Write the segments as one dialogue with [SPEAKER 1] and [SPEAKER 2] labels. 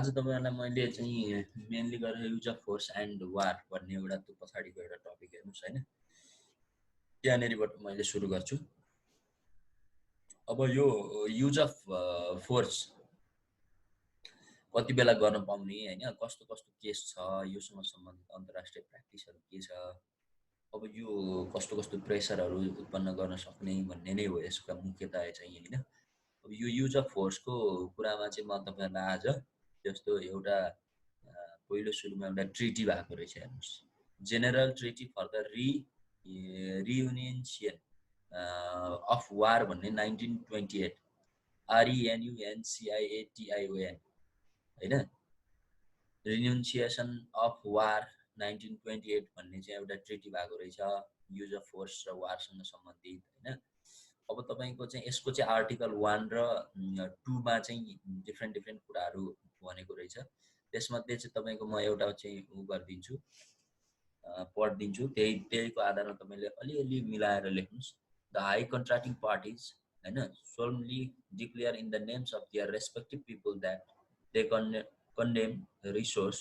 [SPEAKER 1] आज तपाईहरुलाई मैले चाहिँ मेनली गरेर युज अफ फोर्स एन्ड वार भन्ने एउटा त्यो पछाडिको एउटा टपिक हेर्नुस् हैन। त्यहाँनेरिबाट मैले सुरु गर्छु। अब यो युज अफ फोर्स कति बेला गर्न पाउने हैन, कस्तो कस्तो केस छ, योसँग सम्बन्धित अन्तर्राष्ट्रिय प्र्याक्टिसहरु के छ, अब यो कस्तो कस्तो प्रेसरहरु उत्पन्न गर्न सक्ने भन्ने नै हो यसको मुख्यतया चाहिँ हैन। अब यो युज अफ फोर्सको कुरामा चाहिँ म तपाईहरुलाई आज जस्तो एउटा पहिलो सुरुमा एउटा ट्रिटी भएको रहेछ हेर्नुस्। General treaty for the reunion of war भन्ने 1928 RENUNCIATION हैन। रिन्युन्सिएसन अफ वार 1928 भन्ने चाहिँ एउटा ट्रिटी भएको रहेछ युज अफ फोर्स र वारसँग सम्बन्धित हैन। अब तपाईको चाहिँ यसको चाहिँ आर्टिकल 1 र 2 मा चाहिँ डिफ्रेन्ट कुराहरु भनेको रहेछ। त्यसमध्ये चाहिँ तपाईको म एउटा चाहिँ गर्दिन्छु, पढ्दिन्छु, त्यहीको आधारमा तपाईले अलिअलि मिलाएर लेख्नुस्। द हाई कन्ट्र्याक्टिङ पार्टीज हैन solemnly declare in the names of their respective people that they condemn recourse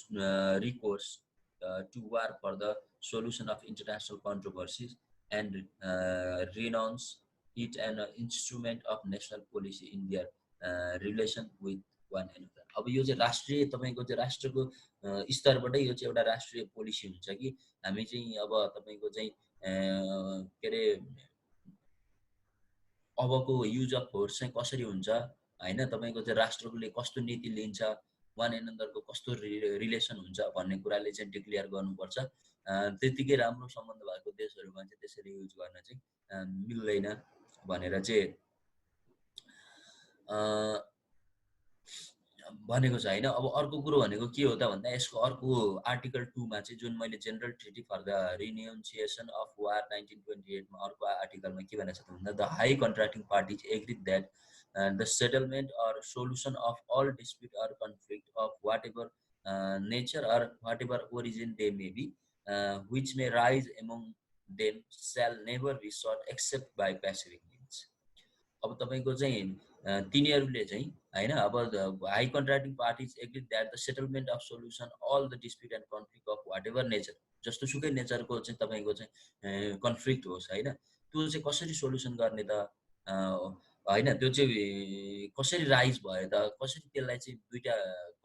[SPEAKER 1] to war for the solution of international controversies and renounce it an instrument of national policy in their relation with one another। अब यो चाहिँ राष्ट्रिय तपाईको चाहिँ राष्ट्रको स्तरबाटै यो चाहिँ एउटा राष्ट्रिय पोलिसी हुन्छ कि हामी चाहिँ अब तपाईको चाहिँ के रे अबको युज अफ फोर्स चाहिँ कसरी हुन्छ हैन, तपाईको चाहिँ राष्ट्रले कस्तो नीति लिन्छ, वान एनदरको कस्तो रिलेसन हुन्छ भन्ने कुराले चाहिँ डिक्लेयर गर्नुपर्छ। त्यतिकै राम्रो सम्बन्ध भएको देशहरुमा चाहिँ त्यसरी युज गर्न चाहिँ मिल्दैन भनेर चाहिँ भनेको छ हैन। अब अर्को कुरो भनेको के हो त भन्दा यसको अर्को आर्टिकल 2 मा चाहिँ जुन मैले general treaty for the renunciation of war 1928 मा अर्को आर्टिकलमा के भनेको छ त भन्दा the high contracting parties agree that the settlement or solution of all dispute or conflict of whatever nature or whatever origin they may be, which may rise among them shall never be sought except by pacific means। अब तपाईको चाहिँ तिनीहरुले चाहिँ हैन, अब high contracting parties agree that the settlement of solution all the dispute and conflict of whatever nature, जस्तो सुकै नेचरको चाहिँ तपाईको चाहिँ कन्फ्लिक्ट होस् हैन, त्यो चाहिँ कसरी सोल्युसन गर्ने त हैन, त्यो चाहिँ कसरी राइज भयो त, कसरी त्यसलाई चाहिँ दुईटा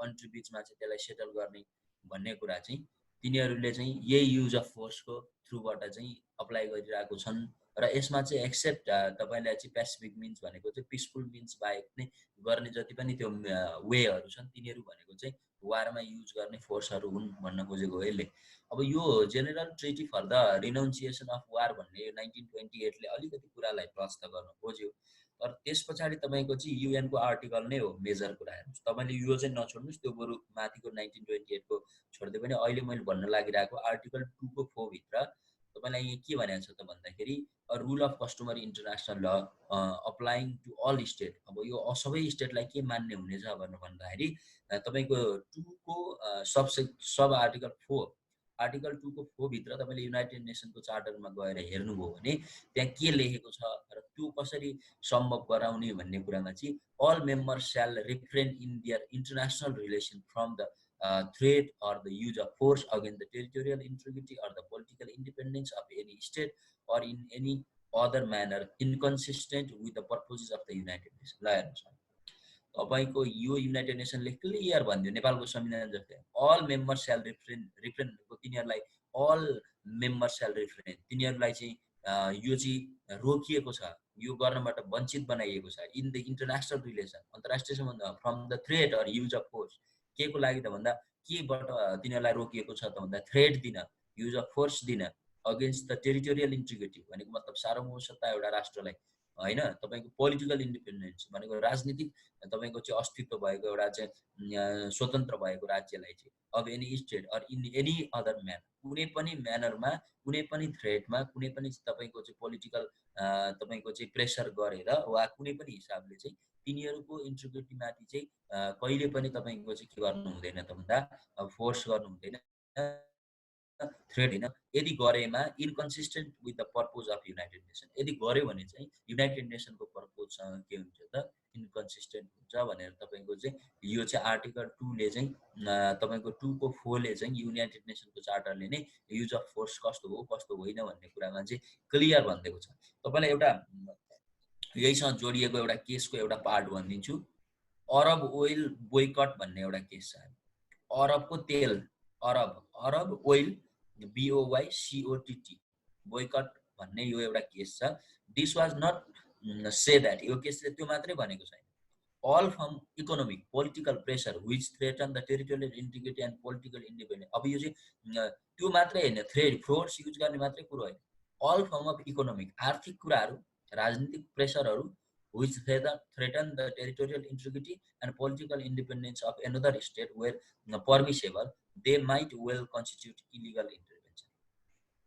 [SPEAKER 1] कन्ट्री बीचमा चाहिँ त्यसलाई सेटल गर्ने भन्ने कुरा चाहिँ तिनीहरुले चाहिँ यही युज अफ फोर्सको थ्रुबाट चाहिँ अप्लाई गरिरहेको छन्। र यसमा चाहिँ एक्सेप्ट तपाईलाई चाहिँ पेसिफिक मिन्स भनेको चाहिँ पिसफुल मिन्स बाहेक नै गर्ने जति पनि त्यो वेहरु छन् तिनीहरु भनेको चाहिँ वारमा युज गर्ने फोर्सहरु हुन् भन्न खोजेको हो यसले। अब यो general treaty for the renunciation of war भन्ने 1928 ले अलिकति कुरालाई प्रस्त गर्न खोज्यो। तर त्यसपछि तपाईको चाहिँ युएन को आर्टिकल नै हो मेजर कुरा हेर्नुस्। तपाईले यो चाहिँ नछोड्नुस्, त्यो बरु माथिको 1928 को छोड्दै पनि अहिले मैले भन्न लागिरहेको आर्टिकल 2 को 4 भित्र तपाईलाई यहाँ के भनेको छ त भन्दाखेरि a rule of customary international law applying to all state। अब यो सबै स्टेटलाई के मान्ने हुनेछ भनेर भन्दाखेरि तपाईको 2 को सब आर्टिकल 4 को 4 भित्र तपाईले युनाइटेड नेसनको चार्टरमा गएर हेर्नुभयो भने त्यहाँ के लेखेको छ र त्यो कसरी सम्भव गराउने भन्ने कुरामा चाहिँ all members shall refrain in their international relation from the threat or the use of force against the territorial integrity or the political independence of any state or in any other manner inconsistent with the purposes of the United Nations। ल हेर्नुस् तपाईको यो United नेसनले clear भन्दियो नेपालको संविधान जस्तै all member shall refrain तिनीहरुलाई all member shall refrain तिनीहरुलाई चाहिँ यो चाहिँ रोकिएको छ, यो गर्नबाट वञ्चित बनाइएको छ इन द इन्टरनेशनल रिलेसन अन्तर्राष्ट्रिय सम्बन्ध from the threat or use of force. के को लागि त भन्दा केबाट तिनीहरुलाई रोकिएको छ त भन्दा थ्रेट दिन, युज अफ फोर्स दिन अगेन्स्ट द टेरिटोरियल इन्टिग्रिटी भनेको मतलब सार्वभौमसत्ता एउटा राष्ट्रलाई हैन, तपाईको पोलिटिकल इन्डिपेन्डेन्स भनेको राजनीतिक तपाईको चाहिँ अस्तित्व भएको एउटा चाहिँ स्वतन्त्र भएको राज्यलाई चाहिँ अब any state or in any other manner कुनै पनि म्यानरमा कुनै पनि थ्रेटमा कुनै पनि तपाईको चाहिँ पोलिटिकल तपाईको चाहिँ प्रेसर गरेर वा कुनै पनि हिसाबले चाहिँ तिनीहरुको इन्टिग्रिटी माथि चाहिँ कहिले पनि तपाईको चाहिँ के गर्नु हुँदैन त भन्दा फोर्स गर्नु हुँदैन, थ्रेट हैन। यदि गरेमा inconsistent with the purpose of United Nation, यदि गर्यो भने चाहिँ युनाइटेड नेसनको पर्पजसँग के हुन्छ त इन्कन्सिस्टेन्ट हुन्छ भनेर तपाईँको चाहिँ यो चाहिँ आर्टिकल 2 ले चाहिँ तपाईँको 2 को 4 ले चाहिँ युनाइटेड नेसनको चार्टरले नै युज अफ फोर्स कस्तो हो कस्तो होइन भन्ने कुरामा चाहिँ क्लियर भनिदिएको छ। तपाईँलाई एउटा यहीसँग जोडिएको एउटा केसको एउटा पार्ट भनिदिन्छु। अरब ओइल बोइकट भन्ने एउटा केस छ। अरबको तेल अरब ओइल BOYCOTT बोइकट भन्ने यो एउटा केस छ। This was not say that, यो केसले त्यो मात्रै भनेको छैन। all from economic political pressure which threaten the territorial integrity and political independence। अब यो चाहिँ त्यो मात्रै हैन, थ्रेड फोर्स युज गर्ने मात्रै कुरो हैन, all form of economic आर्थिक कुराहरू, राजनीतिक प्रेसरहरू which threaten the territorial integrity and political independence of another state where permissible they might well constitute illegal intervention।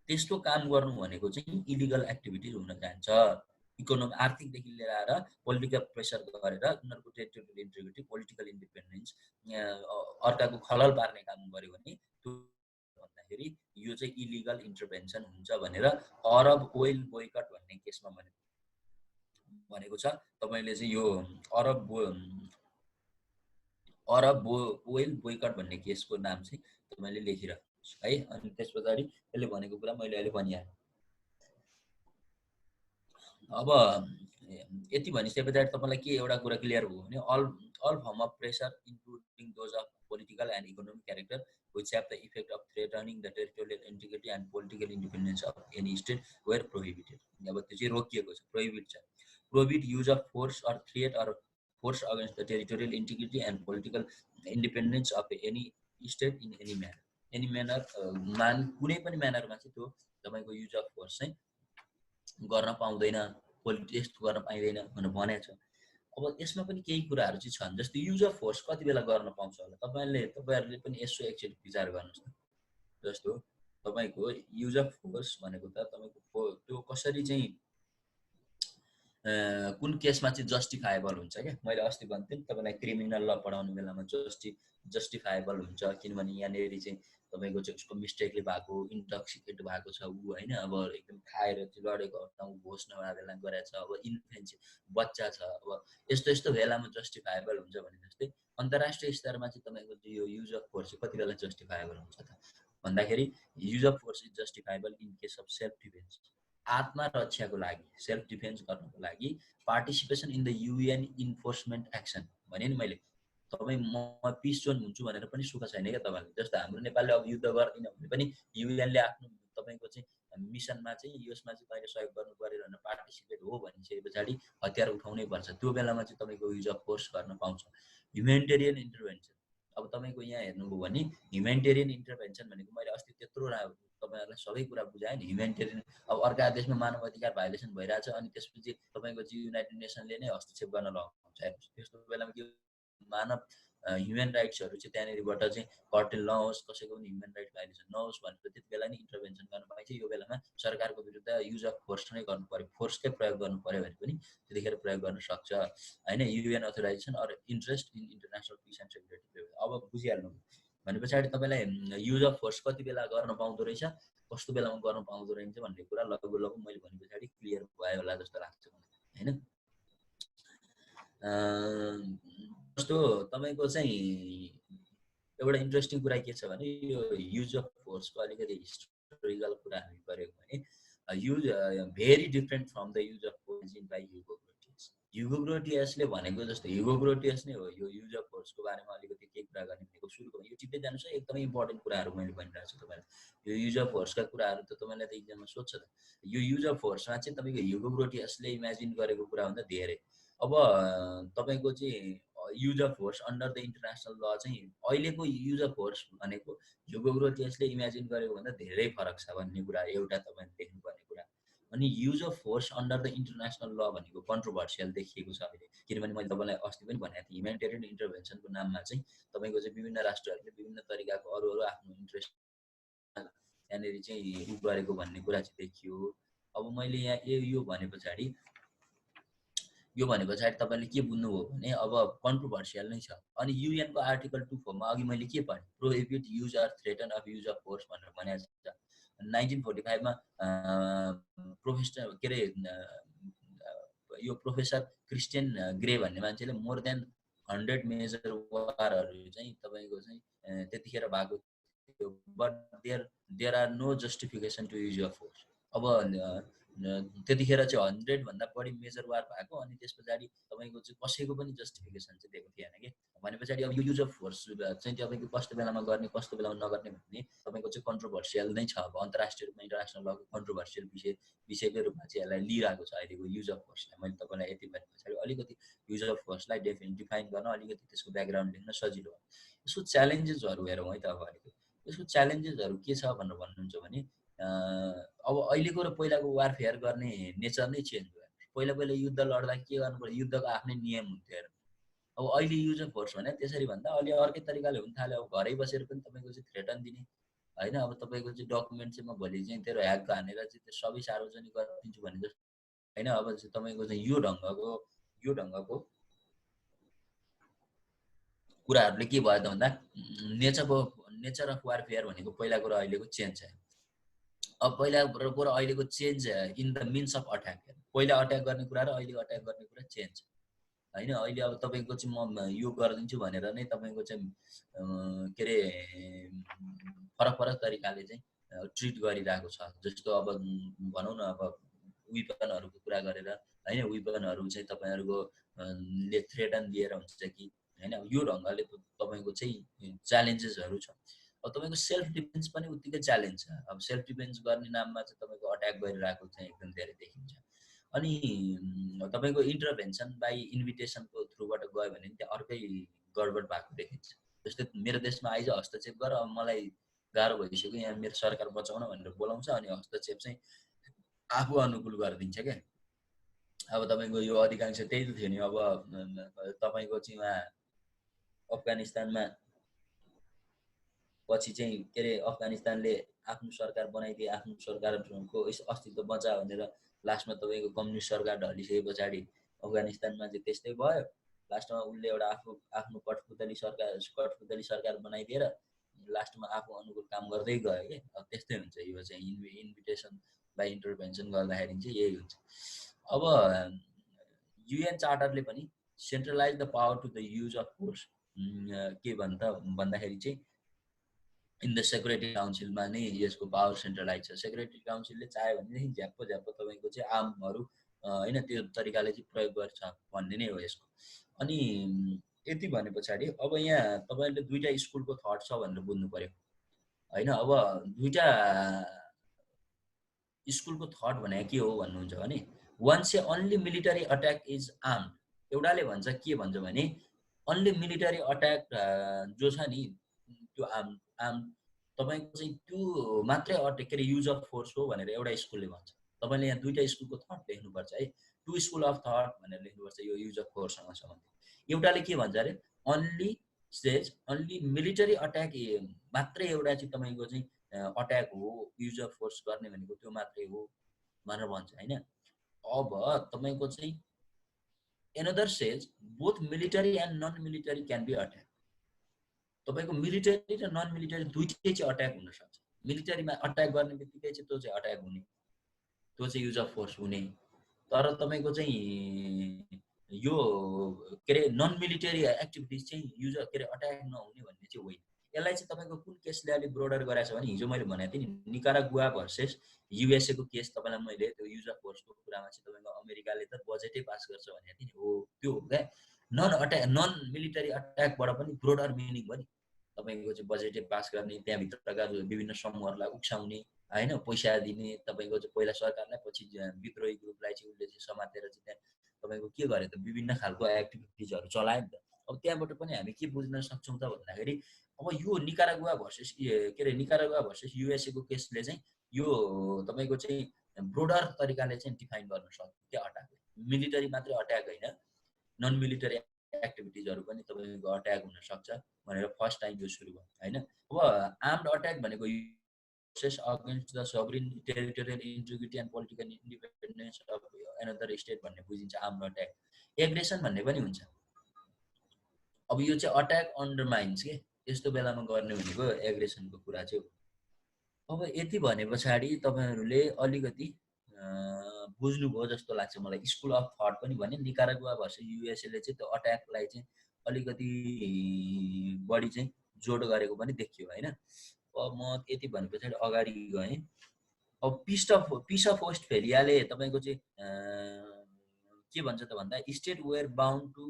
[SPEAKER 1] त्यस्तो काम गर्नु भनेको चाहिँ इलिगल एक्टिभिटिज हुन जान्छ। इकोनोमी आर्थिकदेखि लिएर आएर पोलिटिकल प्रेसर गरेर उनीहरूको टेरिटोरियल इन्टिग्रिटी पोलिटिकल इन्डिपेन्डेन्स अर्काको खलल पार्ने काम गर्यो भने त्यो भन्दाखेरि यो चाहिँ इलिगल इन्टरभेन्सन हुन्छ भनेर अरब ओइल बोइकट भन्ने केसमा भनेको छ। तपाईले चाहिँ यो अरब ओइल बोइकट भन्ने केसको नाम चाहिँ तपाईले लेखिराख्नुहोस् है। अनि त्यसपछि यसले भनेको कुरा मैले अहिले भनिहालेँ। अब यति भनिसकेपछि तपाईलाई के एउटा कुरा क्लियर भयो भने all form of pressure including those of political and economic character which have the effect of threatening the territorial integrity and political independence of any state were prohibited। अब त्यो चाहिँ रोकिएको छ, प्रोहिबिट छ। Prohibit use of force or threat or force against the territorial integrity and political independence of any state in any manner। any manner कुनै पनि म्यानरमा चाहिँ त्यो तपाईको युज अफ फोर्स चाहिँ गर्न पाउँदैन, यस्तो गर्न पाइँदैन भनेर भनेको छ। अब यसमा पनि केही कुराहरू चाहिँ छन्, जस्तै युज अफ फोर्स कति बेला गर्न पाउँछ होला, तपाईहरुले पनि यसो एकचोटि विचार गर्नुस् न। जस्तो तपाईको युज अफ फोर्स भनेको त तपाईको त्यो कसरी चाहिँ कुन केसमा चाहिँ जस्टिफाएबल हुन्छ क्या। मैले अस्ति भन्थे नि तपाईलाई क्रिमिनल ल पढाउने बेलामा जस्टिफाएबल हुन्छ, किनभने यहाँनेरि चाहिँ तपाईको चाहिँ उसको मिस्टेकले भएको, इन्टक्सिकेट भएको छ ऊ हैन, अब एकदम खाएर चाहिँ लडेको अवस्थामा होस नभए बेला गरेछ, अब इन्फेन्ट बच्चा छ, अब यस्तो यस्तो बेलामा जस्टिफाएबल हुन्छ भने जस्तै अन्तर्राष्ट्रिय स्तरमा चाहिँ तपाईको यो युज अफ फोर्स कति बेला जस्टिफाएबल हुन्छ त भन्दाखेरि use of force is justifiable in case of self defence, आत्मरक्षाको लागि, सेल्फ डिफेन्स गर्नको लागि, participation in the UN enforcement action भने नि मैले, तपाईँ म पिस जोन हुन्छु भनेर पनि सुख छैन क्या तपाईलाई। जस्तो हाम्रो नेपालले अब युद्ध गर्दैन भने पनि युएनले आफ्नो तपाईको चाहिँ मिसनमा चाहिँ यसमा चाहिँ तपाईले सहयोग गर्नु पर्यो भनेर पार्टिसिपेट हो भनिसके पछाडि हतियार उठाउनै पर्छ। त्यो बेलामा चाहिँ तपाईको युज अफ फोर्स गर्न पाउँछ। ह्युमेनिटेरियन इन्टरभेन्सन, अब तपाईको यहाँ हेर्नुभयो भने ह्युमेनिटेरियन इन्टरभेन्सन भनेको मैले अस्ति त्यत्रो तपाईहरुलाई सबै कुरा बुझाएँ नि। ह्युमेनिटेरियन अब अर्का देशमा मानव अधिकार भाइलेसन भइरहेछ अनि त्यसपछि तपाईको चाहिँ युनाइटेड नेसनले नै हस्तक्षेप गर्न लगाउँछ। त्यस्तो बेलामा के मानव ह्युमन राइट्सहरु चाहिँ त्यहाँनेरिबाट चाहिँ कर्टेल नहोस्, कसैको पनि ह्युमन राइट्स भाइलेसन नहोस् भनेर त्यति बेला नै इन्टरभेन्सन गर्न पाइन्छ। यो बेलामा सरकारको विरुद्ध युज अफ फोर्स नै गर्नु पर्यो, फोर्सकै प्रयोग गर्नु पर्यो भने पनि त्यतिखेर प्रयोग गर्न सक्छ हैन। UN authorisation or interest in international peace and security. अब बुझिहाल्नु भने पछाडि तपाईलाई युज अफ फोर्स कति बेला गर्न पाउँदो रहेछ, कस्तो बेलामा गर्न पाउँदो रहेछ भन्ने कुरा लगभग मैले भने पछाडि क्लियर भयो होला जस्तो लाग्छ मलाई हैन। जस्तो तपाईको चाहिँ एउटा इन्ट्रेस्टिङ कुरा के छ भने यो युज अफ फोर्सको अलिकति हिस्टोरिकल कुरा हामी गऱ्यौँ भने use very different from the use of force in by Hugo Grotius. Hugo ग्रोटियसले भनेको जस्तो ह्युगो ग्रोटियस नै हो यो युज अफ फोर्सको बारेमा अलिकति केही कुरा गर्ने भनेको सुरुको यो टिप्दै जानुस् है, एकदमै इम्पोर्टेन्ट कुराहरू मैले भनिरहेको छु तपाईलाई। यो युज अफ फोर्सका कुराहरू त तपाईलाई त एक्जाममा सोध्छ त। यो युज अफ फोर्समा चाहिँ तपाईको ह्युगो ग्रोटियसले इमेजिन गरेको कुरा भन्दा धेरै। अब तपाईको चाहिँ use of force under the international ल चाहिँ अहिलेको युज अफ फोर्स भनेको ह्युगो ग्रोटियसले इमेजिन गरेको भन्दा धेरै फरक छ भन्ने कुरा एउटा तपाईले देख्नुपर्ने कुरा। अनि use of force under the international ल भनेको कन्ट्रोभर्सियल देखिएको छ अहिले, किनभने मैले तपाईलाई अस्ति पनि भनेको थिएँ ह्युमेनिटेरियन इन्टरभेन्सनको नाममा चाहिँ तपाईको चाहिँ विभिन्न राष्ट्रहरूले विभिन्न तरिकाको अरू आफ्नो इन्ट्रेस्ट यहाँनेरि चाहिँ उ गरेको भन्ने कुरा चाहिँ देखियो। अब मैले यहाँ यो भने पछाडि तपाईले के बुझ्नुभयो भने अब कन्ट्रोभर्सियल नै छ। अनि UN को आर्टिकल 2 मा अघि मैले के पढेँ, prohibit use or threaten of use of force भनेर भनेको छ। 1945 मा प्रोफेसर के रे यो प्रोफेसर क्रिस्टियन ग्रे भन्ने मान्छेले मोर देन 100 मेजर वारहरू चाहिँ तपाईँको चाहिँ त्यतिखेर भएको थियो, but there are no justification to use of force. अब त्यतिखेर चाहिँ 100 भन्दा बढी मेजर वार भएको, अनि त्यस पछाडि तपाईँको चाहिँ कसैको पनि जस्टिफिकेसन चाहिँ दिएको थिएन कि। भने पछाडि अब यो युज अफ फोर्स चाहिँ तपाईँको कस्तो बेलामा गर्ने कस्तो बेलामा नगर्ने भन्ने तपाईँको चाहिँ कन्ट्रोभर्सियल नै छ। अब अन्तर्राष्ट्रिय रूपमा इन्टरनेसनल लको कन्ट्रोभर्सियल विषयकै रूपमा चाहिँ यसलाई लिइरहेको छ अहिलेको युज अफ फोर्सलाई। मैले तपाईँलाई यति भने पछाडि अलिकति युज अफ फोर्सलाई डिफाइन गर्न अलिकति त्यसको ब्याकग्राउन्ड लेख्न सजिलो हो। यसको च्यालेन्जेसहरू हेरौँ है त। अब अलिकति यसको च्यालेन्जेसहरू के छ भनेर भन्नुहुन्छ भने अब अहिलेको र पहिलाको वारफेयर गर्ने नेचर नै चेन्ज भयो। पहिला युद्ध लड्दा के गर्नु पर्यो, युद्धको आफ्नै नियम हुन्थ्यो। अब अहिले युज अफ फोर्स भने त्यसरी भन्दा अहिले अर्कै तरिकाले हुन थाल्यो। अब घरै बसेर पनि तपाईँको चाहिँ थ्रेटन दिने होइन। अब तपाईँको चाहिँ डकुमेन्ट चाहिँ म भोलि चाहिँ तेरो ह्याक हानेर चाहिँ त्यो सबै सार्वजनिक गरिदिन्छु भने जस्तो होइन। अब चाहिँ तपाईँको चाहिँ यो ढङ्गको कुराहरूले के भयो त भन्दा नेचर अफ वारफेयर भनेको पहिलाको र अहिलेको चेन्ज छ। अब पहिलाको र अहिलेको change in the means of attack. पहिला अट्याक गर्ने कुरा र अहिले अट्याक गर्ने कुरा चेन्ज होइन। अहिले अब तपाईँको चाहिँ म यो गरिदिन्छु भनेर नै तपाईँको चाहिँ के अरे फरक तरिकाले चाहिँ ट्रिट गरिरहेको छ। जस्तो अब भनौँ न, अब विपनहरूको कुरा गरेर होइन, विपनहरू चाहिँ तपाईँहरूको ले थ्रेटन दिएर हुन्छ कि होइन। अब यो ढङ्गले तपाईँको चाहिँ च्यालेन्जेसहरू छ। अब तपाईँको सेल्फ डिफेन्स पनि उत्तिकै च्यालेन्ज छ। अब सेल्फ डिफेन्स गर्ने नाममा चाहिँ तपाईँको अट्याक गरिरहेको चाहिँ एकदम धेरै देखिन्छ। अनि तपाईँको इन्टरभेन्सन बाई इन्भिटेसनको थ्रुबाट गयो भने त्यहाँ अर्कै गडबड भएको देखिन्छ। जस्तै मेरो देशमा आइज हस्तक्षेप गर, अब मलाई गाह्रो भइसक्यो, यहाँ मेरो सरकार बचाउन भनेर बोलाउँछ, अनि हस्तक्षेप चाहिँ आफू अनुकूल गरिदिन्छ क्या। अब तपाईँको यो अधिकांश त्यही त थियो नि। अब तपाईँको चाहिँ उहाँ अफगानिस्तानमा पछि चाहिँ के अरे अफगानिस्तानले आफ्नो सरकार बनाइदिए, आफ्नो सरकारको अस्तित्व बचा भनेर लास्टमा तपाईँको कम्युनिस्ट सरकार ढलिसके पछाडि अफगानिस्तानमा चाहिँ त्यस्तै भयो। लास्टमा उसले एउटा आफ्नो कठपुतली सरकार बनाइदिएर लास्टमा आफू अनुकूल काम गर्दै गयो कि। अब त्यस्तै हुन्छ यो चाहिँ इन्भिटेसन बाई इन्टरभेन्सन गर्दाखेरि चाहिँ यही हुन्छ। अब युएन चार्टरले पनि centralise the power to the use of force के भन्दाखेरि चाहिँ इन द सेक्युरिटी काउन्सिलमा नै यसको पावर सेन्ट्रलाइज छ। सेक्युरिटी काउन्सिलले चाह्यो भनेदेखि झ्याप्प तपाईँको चाहिँ आर्महरू होइन त्यो तरिकाले चाहिँ प्रयोग गर्छ भन्ने नै हो यसको। अनि यति भने पछाडि अब यहाँ तपाईँले दुईवटा स्कुलको थट छ भनेर बुझ्नु पर्यो होइन। अब दुईवटा स्कुलको थट भने के हो भन्नुहुन्छ भने, one say only military attack is armed. एउटाले भन्छ के भन्छ भने अन्ली मिलिटरी अट्याक जो छ नि त्यो आर्म तपाईँको चाहिँ त्यो मात्रै अट्याक के अरे युज अफ फोर्स हो भनेर एउटा स्कुलले भन्छ। तपाईँले यहाँ दुईवटा स्कुलको थट लेख्नुपर्छ है, टु स्कुल अफ थट भनेर लेख्नुपर्छ यो युज अफ फोर्ससँग सम्बन्धित। एउटाले के भन्छ अरे अन्ली मिलिटरी अट्याक मात्रै एउटा चाहिँ तपाईँको चाहिँ अट्याक हो, युज अफ फोर्स गर्ने भनेको त्यो मात्रै हो भनेर भन्छ होइन। अब तपाईँको चाहिँ another says both military and non military can be attack. तपाईँको मिलिटरी र नन मिलिटरी दुइटै चाहिँ अट्याक हुनसक्छ। मिलिटरीमा अट्याक गर्ने बित्तिकै चाहिँ त्यो चाहिँ अट्याक हुने, त्यो चाहिँ युज अफ फोर्स हुने। तर तपाईँको चाहिँ यो के अरे नन मिलिटरी एक्टिभिटिज चाहिँ युज के अरे अट्याक नहुने भन्ने चाहिँ होइन। यसलाई चाहिँ तपाईँको कुन केसले अलिक ब्रोडर गराएको छ भने हिजो मैले भनेको थिएँ नि निकारागुआ भर्सेस युएसएको केस। तपाईँलाई मैले त्यो युज अफ फोर्सको कुरामा चाहिँ तपाईँको अमेरिकाले त बजेटै पास गर्छ भनेको थिएँ नि, हो त्यो हो क्या। नन मिलिटरी अट्याकबाट पनि ब्रोडर मिनिङ भयो नि। तपाईँको चाहिँ बजेटै पास गर्ने, त्यहाँभित्रका विभिन्न समूहहरूलाई उक्साउने होइन, पैसा दिने, तपाईँको चाहिँ पहिला सरकारलाई पछि विद्रोही ग्रुपलाई चाहिँ उसले चाहिँ समातेर चाहिँ त्यहाँ तपाईँको के गर्यो त विभिन्न खालको एक्टिभिटिजहरू चलायो नि त। अब त्यहाँबाट पनि हामी के बुझ्न सक्छौँ त भन्दाखेरि अब यो निकारागुआ भर्सेस के अरे निकारागुआ भर्सेस युएसएको केसले चाहिँ यो तपाईँको चाहिँ ब्रोडर तरिकाले चाहिँ डिफाइन गर्न सक्छ क्या अट्याकले। मिलिटरी मात्रै अट्याक होइन, नन मिलिटरी एक्टिभिटिजहरू पनि तपाईँको अट्याक हुनसक्छ भनेर फर्स्ट टाइम यो सुरु भयो होइन। अब आर्म्ड अट्याक भनेको against the sovereign territorial integrity and political independence of another state भन्ने बुझिन्छ आर्म्ड अट्याक। एग्रेसन भन्ने पनि हुन्छ। अब यो चाहिँ अट्याक अन्डरमाइन्स के, यस्तो बेलामा गर्ने भनेको एग्रेसनको कुरा चाहिँ हो। अब यति भने पछाडि तपाईँहरूले अलिकति बुझ्नुभयो जस्तो लाग्छ मलाई। स्कुल अफ थट पनि भने निकारागुआ भर्सेस युएसएले चाहिँ त्यो अट्याकलाई चाहिँ अलिकति बढी चाहिँ जोड गरेको पनि देखियो होइन। अब म यति भने पछाडि अगाडि गएँ। अब पिस अफ वेस्टफेलियाले तपाईँको चाहिँ के भन्छ त भन्दा state were bound to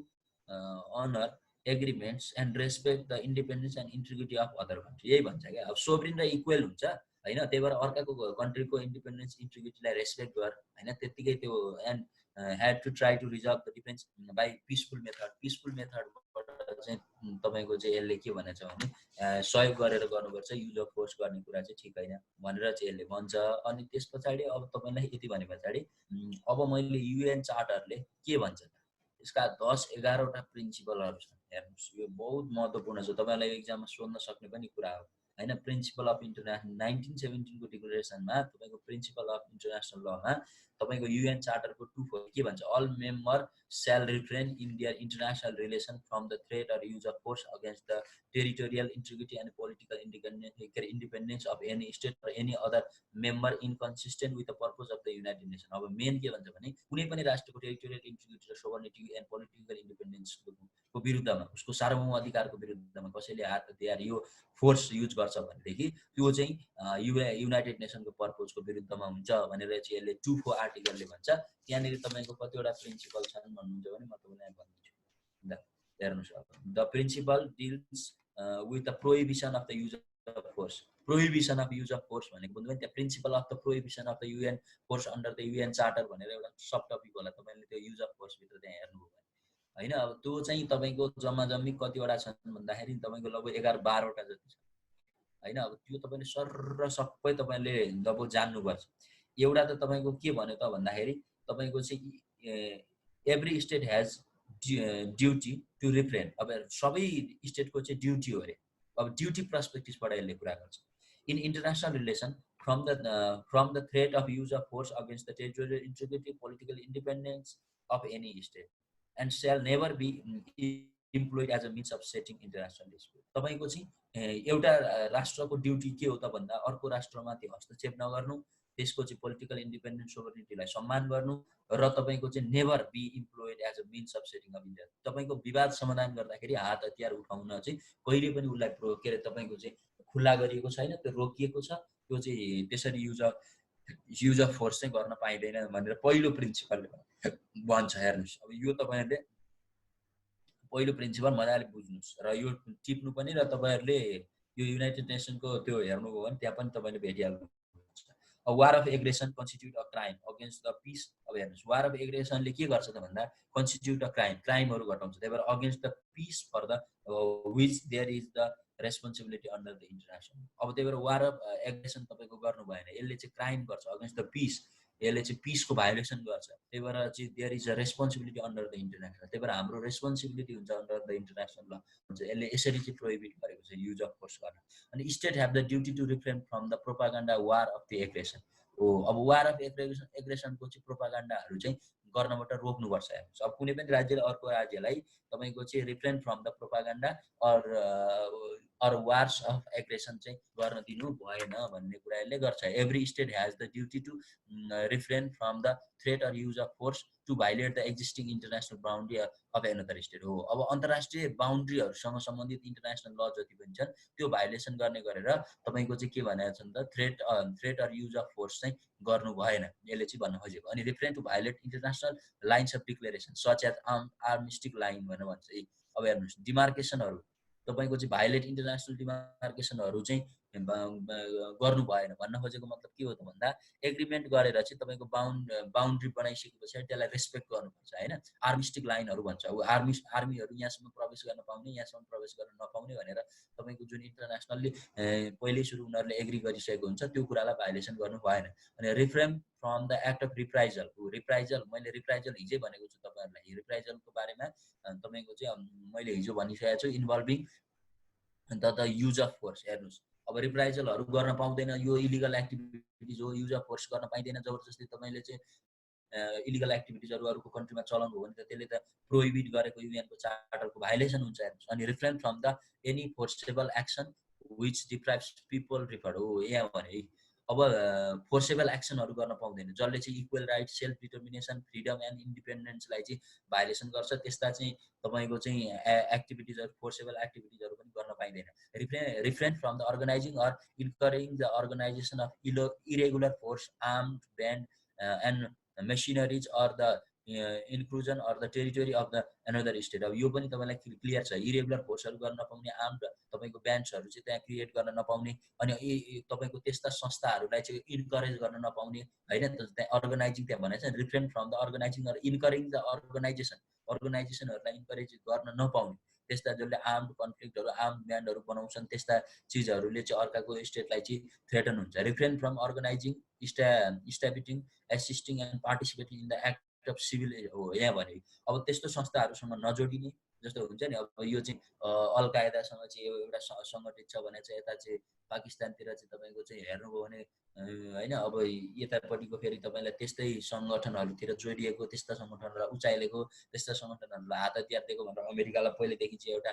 [SPEAKER 1] honour agreements and respect the independence and integrity of other country, यही भन्छ क्या। अब सोभरिन र इक्वेल हुन्छ होइन, त्यही भएर अर्काको कन्ट्रीको इन्डिपेन्डेन्स इन्टिग्रिटीलाई रेस्पेक्ट गर होइन, त्यत्तिकै त्यो and had to try to resolve the defence by peaceful method. Peaceful मेथडबाट चाहिँ तपाईँको चाहिँ यसले के भनेको छ भने सहयोग गरेर गर्नुपर्छ, युज अफ फोर्स गर्ने कुरा चाहिँ ठिक होइन भनेर चाहिँ यसले भन्छ। अनि त्यस पछाडि अब तपाईँलाई यति भने पछाडि अब मैले युएन चार्टरले के भन्छ त, यसका 10-11वटा प्रिन्सिपलहरू छन्। हेर्नुहोस्, यो बहुत महत्त्वपूर्ण छ, तपाईँलाई एक्जाममा सोध्न सक्ने पनि कुरा हो होइन। प्रिन्सिपल अफ इन्टरनेसनल 1917 को डिक्लेरेसनमा तपाईँको प्रिन्सिपल अफ इन्टरनेसनल लमा तपाईँको युएन चार्टरको 2 के भन्छ, all member shall refrain in their international relation from the threat or use of force against the territorial integrity and political independence of any state or any other member inconsistent with the purpose of the United Nations। अब main के भन्छ भने कुनै पनि राष्ट्रको territorial integrity र सोभर्निटी and political इन्डिपेन्डेन्सको विरुद्धमा, उसको सार्वभौम अधिकारको विरुद्धमा कसैले हात हतियार यो फोर्स युज गर्छ भनेदेखि त्यो चाहिँ युनाइटेड नेसनको पर्पजको विरुद्धमा हुन्छ भनेर चाहिँ यसले 2 आर्टिकलले भन्छ। त्यहाँनिर तपाईँको कतिवटा प्रिन्सिपल छन् भन्नुहुन्छ भने म तपाईँलाई भनिदिन्छु। ल हेर्नुहोस्, the principle deals with the prohibition of the use of force. Prohibition of use of force भनेको बुझ्नु भने त्यहाँ principle of the prohibition of the UN force under the UN charter भनेर एउटा सब टपिक होला, तपाईँले त्यो युज अफ फोर्सभित्र त्यहाँ हेर्नुभयो होइन। अब त्यो चाहिँ तपाईँको जम्मा जम्मी कतिवटा छन् भन्दाखेरि तपाईँको लगभग 11-12वटा जति छ होइन। अब त्यो तपाईँले सर सबै तपाईँले लगभग जान्नुपर्छ। एउटा त तपाईँको के भन्यो त भन्दाखेरि तपाईँको चाहिँ every state has duty to refrain. अब सबै स्टेटको चाहिँ ड्युटी हो अरे। अब ड्युटी पर्सपेक्टिभबाट यसले कुरा गर्छ। In international relation from the threat of use of force against the territorial integrity political independence of any state and shall never be employed as a means of settling international dispute. तपाईँको चाहिँ एउटा राष्ट्रको duty के हो त भन्दा अर्को राष्ट्रमाथि हस्तक्षेप नगर्नु, त्यसको चाहिँ पोलिटिकल इन्डिपेन्डेन्स सोभर्निटीलाई सम्मान गर्नु र तपाईँको चाहिँ never be employed as a means of setting of India. तपाईँको विवाद समाधान गर्दाखेरि हात हतियार उठाउन चाहिँ कहिले पनि उसलाई के अरे तपाईँको चाहिँ खुल्ला गरिएको छैन, त्यो रोकिएको छ। त्यो चाहिँ त्यसरी युज अफ फोर्स चाहिँ गर्न पाइँदैन भनेर पहिलो प्रिन्सिपलले भन्छ। हेर्नुहोस्, अब यो तपाईँहरूले पहिलो प्रिन्सिपल मजाले बुझ्नुहोस् र यो टिप्नु पनि, र तपाईँहरूले यो युनाइटेड नेसनको त्यो हेर्नुभयो भने त्यहाँ पनि तपाईँले भेटिहाल्नु। War of aggression constitute a crime against the peace. अब हेर्नुहोस्, वार अफ एग्रेसनले के गर्छ त भन्दा कन्स्टिट्युट अ क्राइम, क्राइमहरू घटाउँछ। त्यही भएर against the peace for the which there is the responsibility under the international. अब त्यही भएर वार अफ एग्रेसन तपाईँको गर्नु भएन, यसले चाहिँ क्राइम गर्छ अगेन्स्ट द पिस, यसले चाहिँ पिसको भायोलेसन गर्छ। त्यही भएर चाहिँ there is a responsibility under the international. त्यही भएर हाम्रो रेस्पोन्सिबिलिटी हुन्छ अन्डर द इन्टरनेसनल ल हुन्छ। यसले यसरी चाहिँ प्रोहिबिट गरेको छ युज अफ फोर्स गर्न। अनि state have the duty to refrain from the propaganda war of the aggression. हो, अब वार अफ एग्रेसनको चाहिँ प्रोपागान्डाहरू चाहिँ गर्नबाट रोक्नुपर्छ। हेर्नुहोस्, अब कुनै पनि राज्यले अर्को राज्यलाई तपाईँको चाहिँ refrain from the propaganda or wars of aggression चाहिँ गर्न दिनु भएन भन्ने कुरा यसले गर्छ। Every state has the duty to refrain from the threat or use of force to violate the existing international boundary of another state. हो, अब अन्तर्राष्ट्रिय बााउन्ड्रीहरूसँग सम्बन्धित इन्टरनेसनल ल जति पनि छन् त्यो भाइलेसन गर्ने गरेर तपाईँको चाहिँ के भनेको छ त threat or use of force चाहिँ गर्नु भएन, यसले चाहिँ भन्न खोजेको। अनि refrain to violate international lines of declaration such as armistice line भनेर भन्छ। अब हेर्नुहोस्, डिमार्केसनहरू तपाईँको चाहिँ भाइलेट इन्टरनेसनल डिमार्केसनहरू चाहिँ गर्नु भएन भन्न खोजेको मतलब के हो त भन्दा एग्रिमेन्ट गरेर चाहिँ तपाईँको बााउन्ड्री बनाइसके पछाडि त्यसलाई रेस्पेक्ट गर्नुपर्छ होइन। आर्मिस्टिक लाइनहरू भन्छ। अब आर्मीहरू यहाँसम्म प्रवेश गर्न पाउने, यहाँसम्म प्रवेश गर्न नपाउने भनेर तपाईँको जुन इन्टरनेसनलले पहिल्यै सुरु उनीहरूले एग्री गरिसकेको हुन्छ त्यो कुरालाई भाइलेसन गर्नु भएन। अनि refrain from the act of reprisal. Reprisal मैले रिप्राइजल हिजै भनेको छु तपाईँहरूलाई। रिप्राइजलको बारेमा तपाईँको चाहिँ मैले हिजो भनिसकेको छु, involving the use of force. हेर्नुहोस्, अब रिप्राइजलहरू गर्न पाउँदैन, यो इलिगल एक्टिभिटिज हो, युज अफ फोर्स गर्न पाइँदैन। जबरजस्ती तपाईँले चाहिँ इलिगल एक्टिभिटिजहरू अरूको कन्ट्रीमा चलाउनु हो भने त त्यसले त प्रोहिबिट गरेको युएनको चार्टरको भाइलेसन हुन्छ। हेर्नुहोस्, अनि refrain from the any forcible action which deprives people referred. हो, यहाँ भने अब फोर्सेबल एक्सनहरू गर्न पाउँदैन, जसले चाहिँ equal right, self determination, freedom and इन्डिपेन्डेन्सलाई चाहिँ भाइलेसन गर्छ, त्यस्ता चाहिँ तपाईँको चाहिँ एक्टिभिटिजहरू, फोर्सेबल एक्टिभिटिजहरू पनि गर्न पाइँदैन। Refrain from the organising or encouraging the organisation of irregular force, armed band and machineries or the inclusion or the territory of the another state. अब यो पनि तपाईँलाई क्लियर छ, इरेगुलर फोर्सहरू गर्न नपाउने, आर्म्ड तपाईँको ब्यान्ड्सहरू चाहिँ त्यहाँ क्रिएट गर्न नपाउने, अनि तपाईँको त्यस्ता संस्थाहरूलाई चाहिँ इन्करेज गर्न नपाउने होइन। त्यहाँ अर्गनाइजिङ त्यहाँ भनेको छ, refrain from the organising or encouraging the अर्गनाइजेसनहरूलाई इन्करेज गर्न नपाउने, त्यस्ता जसले आर्म्ड कन्फ्लिक्टहरू, आर्म्ड ब्यान्डहरू बनाउँछन्, त्यस्ता चिजहरूले चाहिँ अर्काको स्टेटलाई चाहिँ थ्रेटन हुन्छ। Refrain from organising, establishing, एसिस्टिङ and participating in the act of civil हो यहाँ भने। अब त्यस्तो संस्थाहरूसँग नजोडिने, जस्तो हुन्छ नि, अब यो चाहिँ अल कायदासँग चाहिँ एउटा सङ्गठित छ भने चाहिँ यता चाहिँ पाकिस्तानतिर चाहिँ तपाईँको चाहिँ हेर्नुभयो भने होइन, अब यतापट्टिको फेरि तपाईँलाई त्यस्तै सङ्गठनहरूतिर जोडिएको, त्यस्ता सङ्गठनहरूलाई उचाइलेको, त्यस्ता सङ्गठनहरूलाई हात हतियार दिएको भनेर अमेरिकालाई पहिलेदेखि चाहिँ एउटा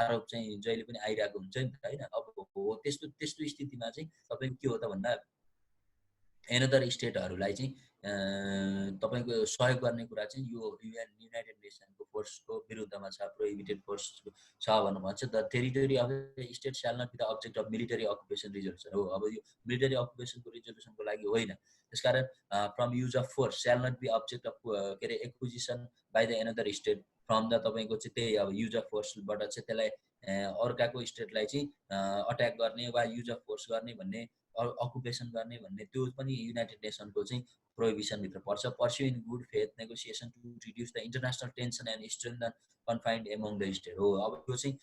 [SPEAKER 1] आरोप चाहिँ जहिले पनि आइरहेको हुन्छ नि त होइन। अब हो त्यस्तो स्थितिमा चाहिँ तपाईँको के हो त भन्दा एनदर स्टेटहरूलाई चाहिँ तपाईँको सहयोग गर्ने कुरा चाहिँ यो युनाइटेड नेसनको फोर्सको विरुद्धमा छ, प्रोहिबिटेड फोर्स छ भन्नु भन्छ। The territory of the state shall not be the object of military occupation resolution हो। अब यो मिलिटरी अकुपेसनको रिजोल्युसनको लागि होइन, त्यसकारण from use of force shall not be object of के अरे acquisition by the another state from the तपाईँको चाहिँ त्यही अब युज अफ फोर्सबाट चाहिँ त्यसलाई अर्काको स्टेटलाई चाहिँ अट्याक गर्ने वा युज अफ फोर्स गर्ने भन्ने, अकुपेसन गर्ने भन्ने, त्यो पनि युनाइटेड नेसनको चाहिँ प्रोहिबिसनभित्र पर्छ। Pursue in good faith negotiation to reduce the international tension and strengthen confined among the state हो। अब यो चाहिँ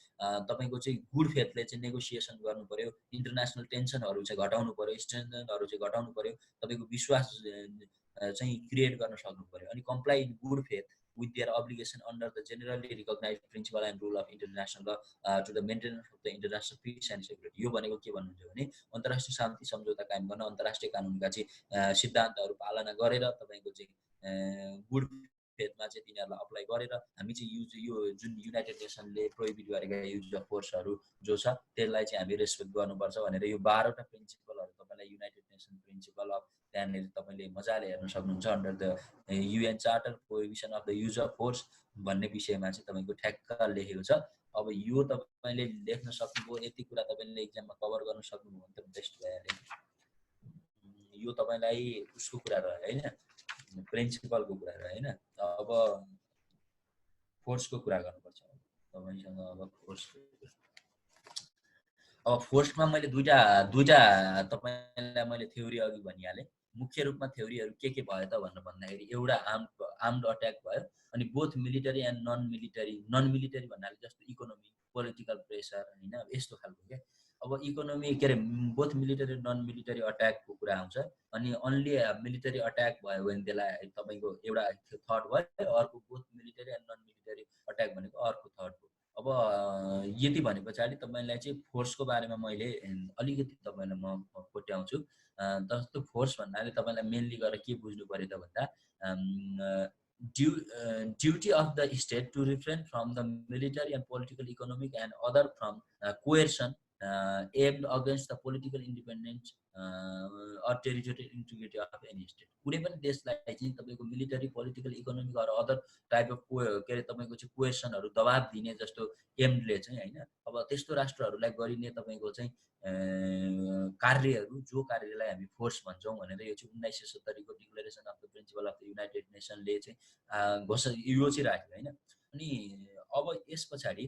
[SPEAKER 1] तपाईँको चाहिँ गुड फेथले चाहिँ नेगोसिएसन गर्नु पर्यो, इन्टरनेसनल टेन्सनहरू चाहिँ घटाउनु पर्यो, स्ट्रेन्थनहरू चाहिँ घटाउनु पर्यो, तपाईँको विश्वास चाहिँ क्रिएट गर्न सक्नु पर्यो। अनि comply in good faith with their obligation under the generally recognized principle and rule of international law to the maintenance of the international peace and security। यो भनेको के भन्नुहुन्छ भने अन्तर्राष्ट्रिय शान्ति सम्झौता कायम गर्न, अन्तर्राष्ट्रिय कानुनका चाहिँ सिद्धान्तहरू पालना गरेर तपाईँको चाहिँ गुड फेथमा चाहिँ तिनीहरूलाई अप्लाई गरेर हामी चाहिँ यो जुन युनाइटेड नेसनले प्रोहिबिट गरेका युज अफ फोर्सहरू जो छ त्यसलाई चाहिँ हामी रेस्पेक्ट गर्नुपर्छ भनेर यो 12वटा प्रिन्सिपलहरू तपाईँलाई युनाइटेड नेसन प्रिन्सिपल अफ त्यहाँनिर तपाईँले मजाले हेर्न सक्नुहुन्छ। Under the UN charter prohibition of the use of force भन्ने विषयमा चाहिँ तपाईँको ठ्याक्क लेखेको छ। अब यो तपाईँले लेख्न सक्नुभयो, यति कुरा तपाईँले एक्जाममा कभर गर्न सक्नुभयो भने त बेस्ट भइहाल्यो। यो तपाईँलाई उसको कुरा रह्यो होइन, प्रिन्सिपलको कुरा रह्यो होइन। अब फोर्सको कुरा गर्नुपर्छ तपाईँसँग। अब फोर्समा मैले दुईटा तपाईँलाई मैले थ्योरी अघि भनिहालेँ। मुख्य रूपमा थ्योरीहरू के भयो त भनेर भन्दाखेरि एउटा आर्म्ड अट्याक भयो, अनि both military and non military भन्नाले जस्तो इकोनोमी, पोलिटिकल प्रेसर होइन, यस्तो खालको क्या। अब इकोनोमी के अरे बोथ मिलिटरी नन मिलिटरी अट्याकको कुरा आउँछ, अनि अन्ली मिलिटरी अट्याक भयो भने त्यसलाई तपाईँको एउटा थर्ड भयो, अर्को both military and non military attack भनेको अर्को थर्ड हो। अब यति भने पछाडि तपाईँलाई चाहिँ फोर्सको बारेमा मैले अलिकति तपाईँलाई म कोट्याउँछु। जस्तो फोर्स भन्नाले तपाईँलाई मेनली गरेर के बुझ्नु पर्यो त भन्दा duty of the state to refrain from the military and political, economic and other from coercion aimed against the political independence or territorial integrity of any state। कुनै पनि देशलाई चाहिँ तपाईको military, political, economic or other type of के अरे तपाईको चाहिँ कोएसन दबाब दिने जस्तो एमले चाहिँ हैन, अब त्यस्तो राष्ट्रहरूलाई गरिने तपाईको चाहिँ कार्यहरू, जो कार्यलाई हामी फोर्स भन्छौँ भनेर यो चाहिँ 1970 को declaration of the principle of the United नेसनले चाहिँ घोषणा यो चाहिँ राख्यो हैन। अनि अब यस पछाडि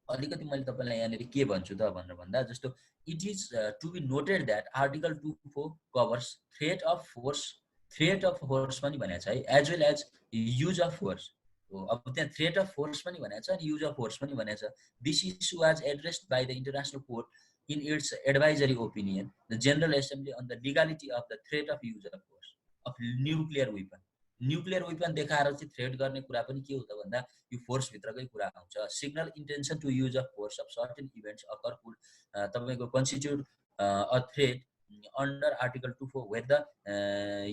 [SPEAKER 1] अलिकति मैले तपाईलाई यहाँनिर के भन्छु त भनेर भन्दा जस्तो it is to be noted that article 2.4 covers threat of force पनि भनेको छ है, as well as use of force. अब त्यहाँ थ्रेट अफ फोर्स पनि भनेको छ अनि युज अफ फोर्स पनि भनेको छ। This issue was addressed by the international court in its advisory opinion, the General Assembly on the legality of the threat of use of force of nuclear weapon। Nuclear weapon देखाएर चाहिँ threat गर्ने कुरा पनि के हो त भन्दा यो फोर्स भित्रकै कुरा आउँछ। Signal intention to use of force of certain events occur could तपाईको constitute a threat under article 2.4 where the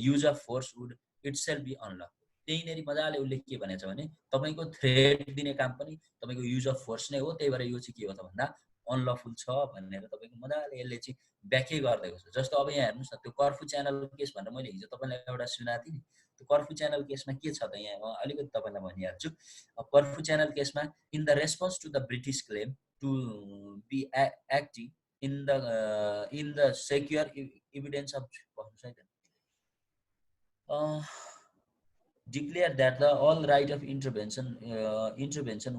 [SPEAKER 1] use of force would itself be unlawful. त्यहीँनेरि मजाले उल्लेख के भनेको छ भने तपाईको थ्रेट दिने काम पनि तपाईको युज अफ फोर्स नै हो। त्यही भएर यो चाहिँ के हो त भन्दा अनलफुल छ भनेर तपाईँको मजाले यसले चाहिँ व्याख्या गरिदिएको छ। जस्तो अब यहाँ हेर्नुहोस् न, त्यो कर्फु च्यानल केस भनेर मैले हिजो तपाईँलाई एउटा सुनाएको थिएँ नि, त्यो कर्फु च्यानल केसमा के छ त, यहाँ म अलिकति तपाईँलाई भनिहाल्छु। कर्फु च्यानल केसमा in the response to the British claim to be acting in the secure evidence of declared that the all right of intervention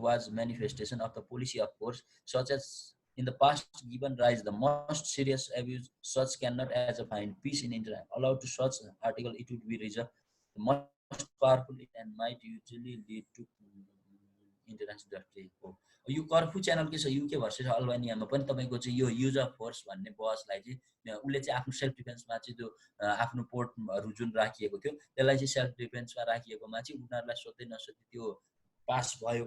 [SPEAKER 1] was manifestation of the policy of force, such as in the past given rise the most serious abuse, such cannot as a find peace in India allowed to such article, it would be reserved the most powerful and might usually lead to international justice. यो कर्फु channel के छ, UK versus अल्बानियामा पनि तपाईँको चाहिँ यो use of force भन्ने बहसलाई चाहिँ उसले चाहिँ आफ्नो सेल्फ डिफेन्समा चाहिँ त्यो आफ्नो पोर्टहरू जुन राखिएको थियो त्यसलाई चाहिँ सेल्फ डिफेन्समा राखिएकोमा चाहिँ उनीहरूलाई सोध्दै नसोध्दै त्यो पास भयो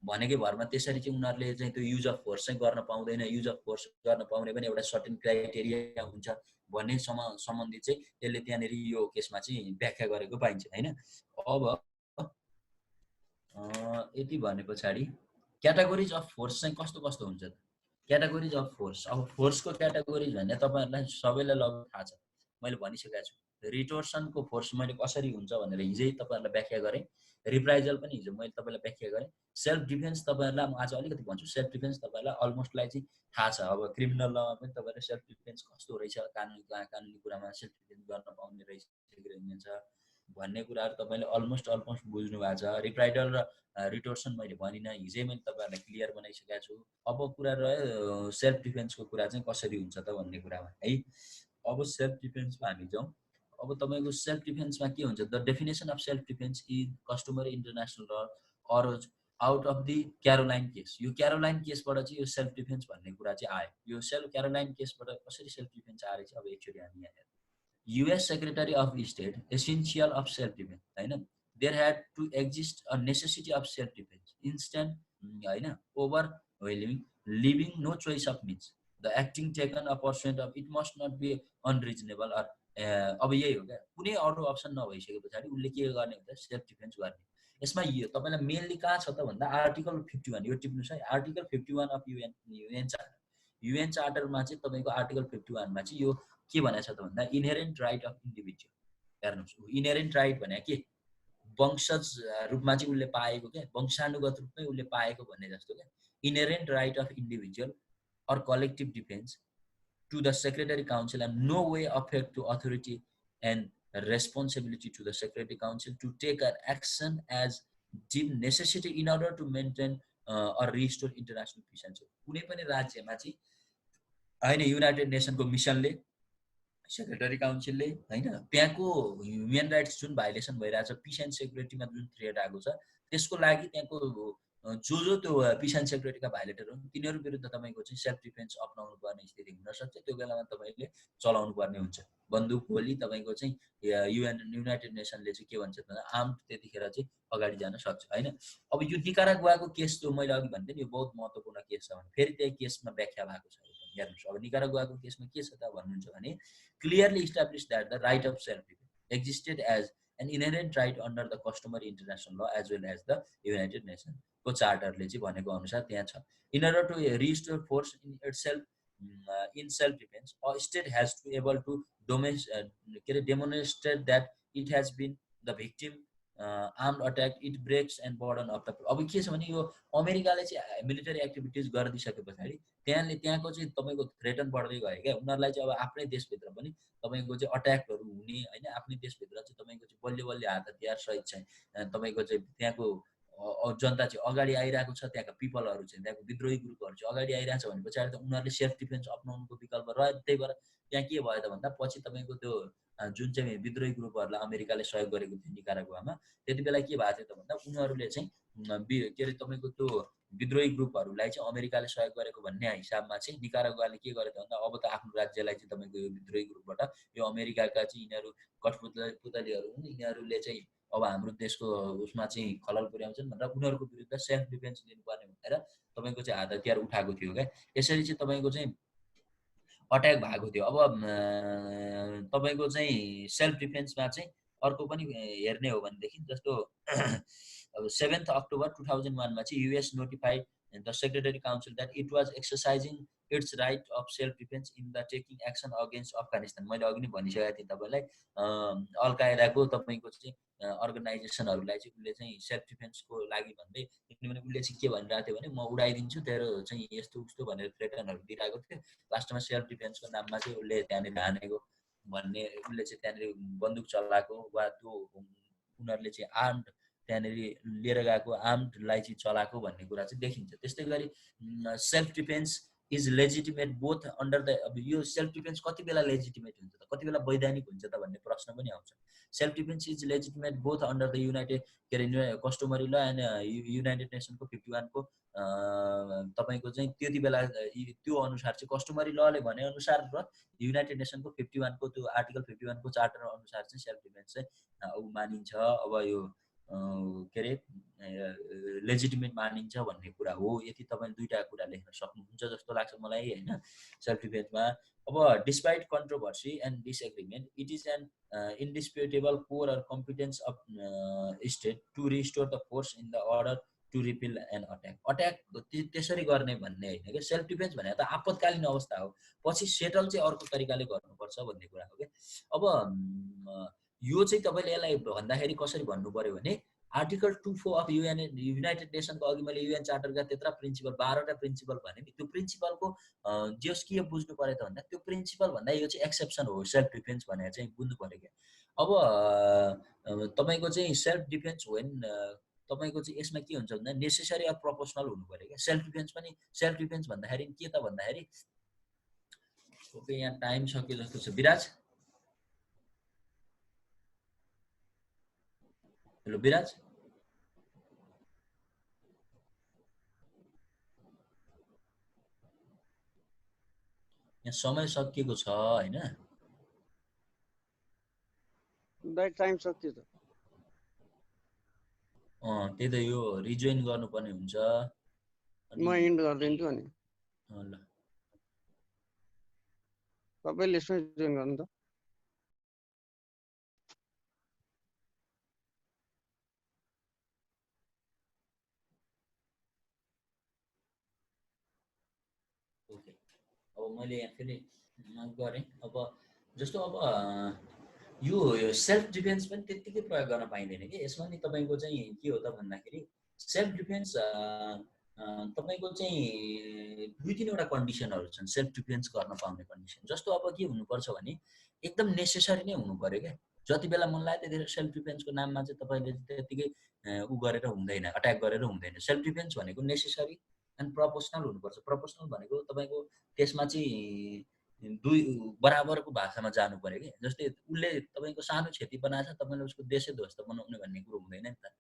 [SPEAKER 1] भनेकै भरमा त्यसरी चाहिँ उनीहरूले चाहिँ त्यो युज अफ फोर्स चाहिँ गर्न पाउँदैन, युज अफ फोर्स गर्न पाउने पनि एउटा सर्टेन क्राइटेरिया हुन्छ भन्ने सम्बन्धी चाहिँ त्यसले त्यहाँनिर यो केसमा चाहिँ व्याख्या गरेको पाइन्छ हैन। अब यति भने पछाडि क्याटेगोरिज अफ फोर्स चाहिँ कस्तो कस्तो हुन्छ त? क्याटेगोरिज अफ फोर्स, अब फोर्सको क्याटेगोरिज भन्ने तपाईँहरूलाई सबैलाई लगभग थाहा छ, मैले भनिसकेको छु। रिटोर्सनको फोर्स मैले कसरी हुन्छ भनेर हिजै तपाईँहरूलाई व्याख्या गरेँ, रिप्राइजल पनि हिजो मैले तपाईँलाई व्याख्या गरेँ, सेल्फ डिफेन्स तपाईँहरूलाई म आज अलिकति भन्छु। सेल्फ डिफेन्स तपाईँहरूलाई अलमोस्टलाई चाहिँ थाहा छ, अब क्रिमिनल लमा पनि तपाईँहरूले सेल्फ डिफेन्स कस्तो रहेछ, कानुनी कुरामा सेल्फ डिफेन्स गर्न पाउने रहेछ भन्ने कुराहरू तपाईँले अलमोस्ट बुझ्नु भएको छ। रिप्राइडल र रिटोर्सन मैले भनिनँ, हिजै मैले तपाईँहरूलाई क्लियर बनाइसकेको छु। अब कुरा रह्यो सेल्फ डिफेन्सको कुरा चाहिँ कसरी हुन्छ त भन्ने कुरामा है। अब सेल्फ डिफेन्समा हामी जाउँ। अब तपाईँको सेल्फ डिफेन्समा के हुन्छ, the definition of self defence is customary international law or out of the Caroline case. यो क्यारोलाइन केसबाट चाहिँ यो सेल्फ डिफेन्स भन्ने कुरा चाहिँ आयो। यो क्यारोलाइन केसबाट कसरी सेल्फ डिफेन्स आएर चाहिँ अब एक्चुअली हामी यहाँ हेर्छौँ। US Secretary of State, essential of self-defense, होइन, there had to exist a necessity of self-defense, instant, होइन, overwhelming, leaving no choice of means. The acting taken a pursuant of it must not be unreasonable or अब यही हो क्या, कुनै अरू option नभइसके पछाडि उसले के गर्ने हुन्छ, सेल्फ डिफेन्स गर्ने। यसमा यो तपाईँलाई मेनली कहाँ छ त भन्दा आर्टिकल 51, यो टिप्नुहोस् है, article 51 of UN charter. UN चार्टरमा चाहिँ तपाईँको आर्टिकल 51 मा चाहिँ यो के भनेको छ त भन्दा इनहेरेन्ट राइट अफ इन्डिभिजुअल। हेर्नुहोस्, इनहेरेन्ट राइट भने के, वंशज रूपमा चाहिँ उसले पाएको क्या, वंशानुगत रूपमै उसले पाएको भन्ने जस्तो क्या। Inherent right of individual or collective defence to the secretary council and no way affect to authority and responsibility to the Security Council to take an action as deemed necessity in order to maintain or restore international peace and security. कुनै पनि राज्यमा चाहिँ होइन United नेसनको मिसनले, secretary काउन्सिलले, होइन, त्यहाँको human rights जुन violation भइरहेछ, piece and सेक्युरिटीमा जुन थ्रेट आएको छ त्यसको लागि त्यहाँको जो त्यो पिस एन्ड सेक्युरिटीका भाइलेटरहरू तिनीहरू विरुद्ध तपाईँको चाहिँ सेल्फ डिफेन्स अप्नाउनु पर्ने स्थिति हुनसक्छ। त्यो बेलामा तपाईँले चलाउनु पर्ने हुन्छ बन्दुक गोली। तपाईँको चाहिँ युनाइटेड नेसनले चाहिँ के भन्छ भन्दा आर्म्ड त्यतिखेर चाहिँ अगाडि जान सक्छ होइन। अब यो निकारागुवाको केस जो मैले अघि भन्थेँ नि, यो बहुत महत्त्वपूर्ण केस छ भने फेरि त्यही केसमा व्याख्या भएको छ। हेर्नुहोस्, अब निकारागुवाको केसमा के छ त भन्नुहुन्छ भने clearly established that the right of self-defense existed as an inherent right under the customary international law as well as the United Nations को चार्टरले चाहिँ भनेको अनुसार त्यहाँ छ। In order to restore force in itself in self-defense, a state has to able to demonstrate that it has been the victim armed attack, it breaks and burden of the. अब के छ भने यो अमेरिकाले चाहिँ मिलिटरी एक्टिभिटिज गरिदिइसके पछाडि त्यहाँको चाहिँ तपाईँको थ्रेटन बढ्दै गयो क्या। उनीहरूलाई चाहिँ अब आफ्नै देशभित्र पनि तपाईँको चाहिँ अट्याकहरू हुने होइन, आफ्नै देशभित्र चाहिँ तपाईँको चाहिँ बलियो बलियो हात हतियार सहित चाहिँ तपाईँको चाहिँ त्यहाँको जनता चाहिँ अगाडि आइरहेको छ, त्यहाँका पिपलहरू चाहिँ त्यहाँको विद्रोही ग्रुपहरू चाहिँ अगाडि आइरहेको छ भने पछाडि त उनीहरूले सेल्फ डिफेन्स अप्नाउनुको विकल्प रह्यो। त्यही भएर त्यहाँ के भयो त भन्दा पछि तपाईँको त्यो जुन चाहिँ विद्रोही ग्रुपहरूलाई अमेरिकाले सहयोग गरेको थियो निकारागुवामा, त्यति बेला के भएको थियो त भन्दा उनीहरूले चाहिँ के अरे तपाईँको त्यो विद्रोही ग्रुपहरूलाई चाहिँ अमेरिकाले सहयोग गरेको भन्ने हिसाबमा चाहिँ निकारागुवाले के गरेको भन्दा अब त आफ्नो राज्यलाई चाहिँ तपाईँको यो विद्रोही ग्रुपबाट यो अमेरिकाका चाहिँ यिनीहरू कठपुतलीहरू हुन्, यिनीहरूले चाहिँ अब हाम्रो देशको उसमा चाहिँ खलल पुर्याउँछन् भनेर उनीहरूको विरुद्ध सेल्फ डिफेन्स दिनुपर्ने भनेर तपाईँको चाहिँ हात हतियार उठाएको थियो क्या। यसरी चाहिँ तपाईँको चाहिँ अट्याक भएको थियो। अब तपाईँको चाहिँ सेल्फ डिफेन्समा चाहिँ अर्को पनि हेर्ने हो भनेदेखि जस्तो 7th October 2001 मा चाहिँ US notified the secretary council that it was exercising it's right of self defence in the taking action against Afghanistan. मैले अघि नै भनिसकेको थिएँ तपाईँलाई, अल कायदाको तपाईँको चाहिँ अर्गनाइजेसनहरूलाई चाहिँ उसले चाहिँ सेल्फ डिफेन्सको लागि भन्दै, किनभने उसले चाहिँ के भनिरहेको थियो भने म उडाइदिन्छु तेरो चाहिँ यस्तो उस्तो भनेर थ्रेटनहरू दिइरहेको थियो। लास्टमा सेल्फ डिफेन्सको नाममा चाहिँ उसले त्यहाँनिर हानेको भन्ने, उसले चाहिँ त्यहाँनिर बन्दुक चलाएको वा त्यो उनीहरूले चाहिँ आर्म्ड त्यहाँनिर लिएर गएको आर्म्डलाई चाहिँ चलाएको भन्ने कुरा चाहिँ देखिन्छ। त्यस्तै गरी self defence is legitimate both under the, अब यो सेल्फ डिफेन्स कति बेला लेजिटिमेट हुन्छ त, कति बेला वैधानिक हुन्छ त भन्ने प्रश्न पनि आउँछ। Self defence is legitimate both under the United के अरे कस्टमरी ल एन्ड युनाइटेड नेसनको 51 को तपाईँको चाहिँ त्यति बेला त्यो अनुसार चाहिँ कस्टमरी लले भने अनुसार र युनाइटेड नेसनको 51 को त्यो आर्टिकल 51 को चार्टर अनुसार चाहिँ सेल्फ डिफेन्स चाहिँ मानिन्छ। अब यो के अरे लेजिटिमेट मानिन्छ भन्ने कुरा हो। यति तपाईँले दुईवटा कुरा लेख्न सक्नुहुन्छ जस्तो लाग्छ मलाई होइन सेल्फ डिफेन्समा। अब despite controversy and disagreement it is an indisputable core or competence of state to restore the force in the order to repel and attack. Attack त्यसरी गर्ने भन्ने होइन क्या। सेल्फ डिफेन्स भनेर त आपतकालीन अवस्था हो, पछि सेटल चाहिँ अर्को तरिकाले गर्नुपर्छ भन्ने कुरा हो क्या। अब यो चाहिँ तपाईँले यसलाई भन्दाखेरि कसरी भन्नु पर्यो भने आर्टिकल 24 अफ युनाइटेड नेसनको अघि मैले युएन चार्टरका त्यत्रा प्रिन्सिपल 12वटा प्रिन्सिपल भने नि, त्यो प्रिन्सिपलको जस के बुझ्नु पर्यो त भन्दा त्यो प्रिन्सिपल भन्दा यो चाहिँ एक्सेप्सन हो सेल्फ डिफेन्स भनेर चाहिँ बुझ्नु पर्यो क्या। अब तपाईँको चाहिँ सेल्फ डिफेन्स वेन तपाईँको चाहिँ यसमा के हुन्छ भन्दा नेसेसरी अर प्रोपोर्सनल हुनु पर्यो क्या। सेल्फ डिफेन्स पनि सेल्फ डिफेन्स भन्दाखेरि के त भन्दाखेरि, ओके यहाँ टाइम सक्यो जस्तो छ। विराज, हेलो विराज, यहाँ समय सकिएको छ होइन?
[SPEAKER 2] टाइम सकियो त।
[SPEAKER 1] त्यही त, यो रिजोइन गर्नुपर्ने हुन्छ।
[SPEAKER 2] म इन्ड गरिदिन्छु अनि
[SPEAKER 1] ल
[SPEAKER 2] तपाईँले यसमै जोइन गर्नु त।
[SPEAKER 1] ओके, अब मैले यहाँ फेरि गरेँ। अब जस्तो अब यो सेल्फ डिफेन्स पनि त्यत्तिकै प्रयोग गर्न पाइँदैन कि। यसमा नि तपाईँको चाहिँ के हो त भन्दाखेरि सेल्फ डिफेन्स तपाईँको चाहिँ 2-3वटा कन्डिसनहरू छन् सेल्फ डिफेन्स गर्न पाउने कन्डिसन। जस्तो अब के हुनुपर्छ भने एकदम नेसेसरी नै हुनु पर्यो क्या। जति बेला मन लाग्यो त्यतिखेर सेल्फ डिफेन्सको नाममा चाहिँ तपाईँले त्यत्तिकै उ गरेर हुँदैन, अट्याक गरेर हुँदैन। सेल्फ डिफेन्स भनेको नेसेसरी एन्ड प्रोपोर्सनल हुनुपर्छ। प्रोपोर्सनल भनेको तपाईँको त्यसमा चाहिँ दुई बराबरको भाषामा जानु पर्यो कि। जस्तै उसले तपाईँको सानो क्षति बनाएछ, तपाईँले उसको देशै ध्वस्त बनाउने भन्ने कुरो हुँदैन नि त।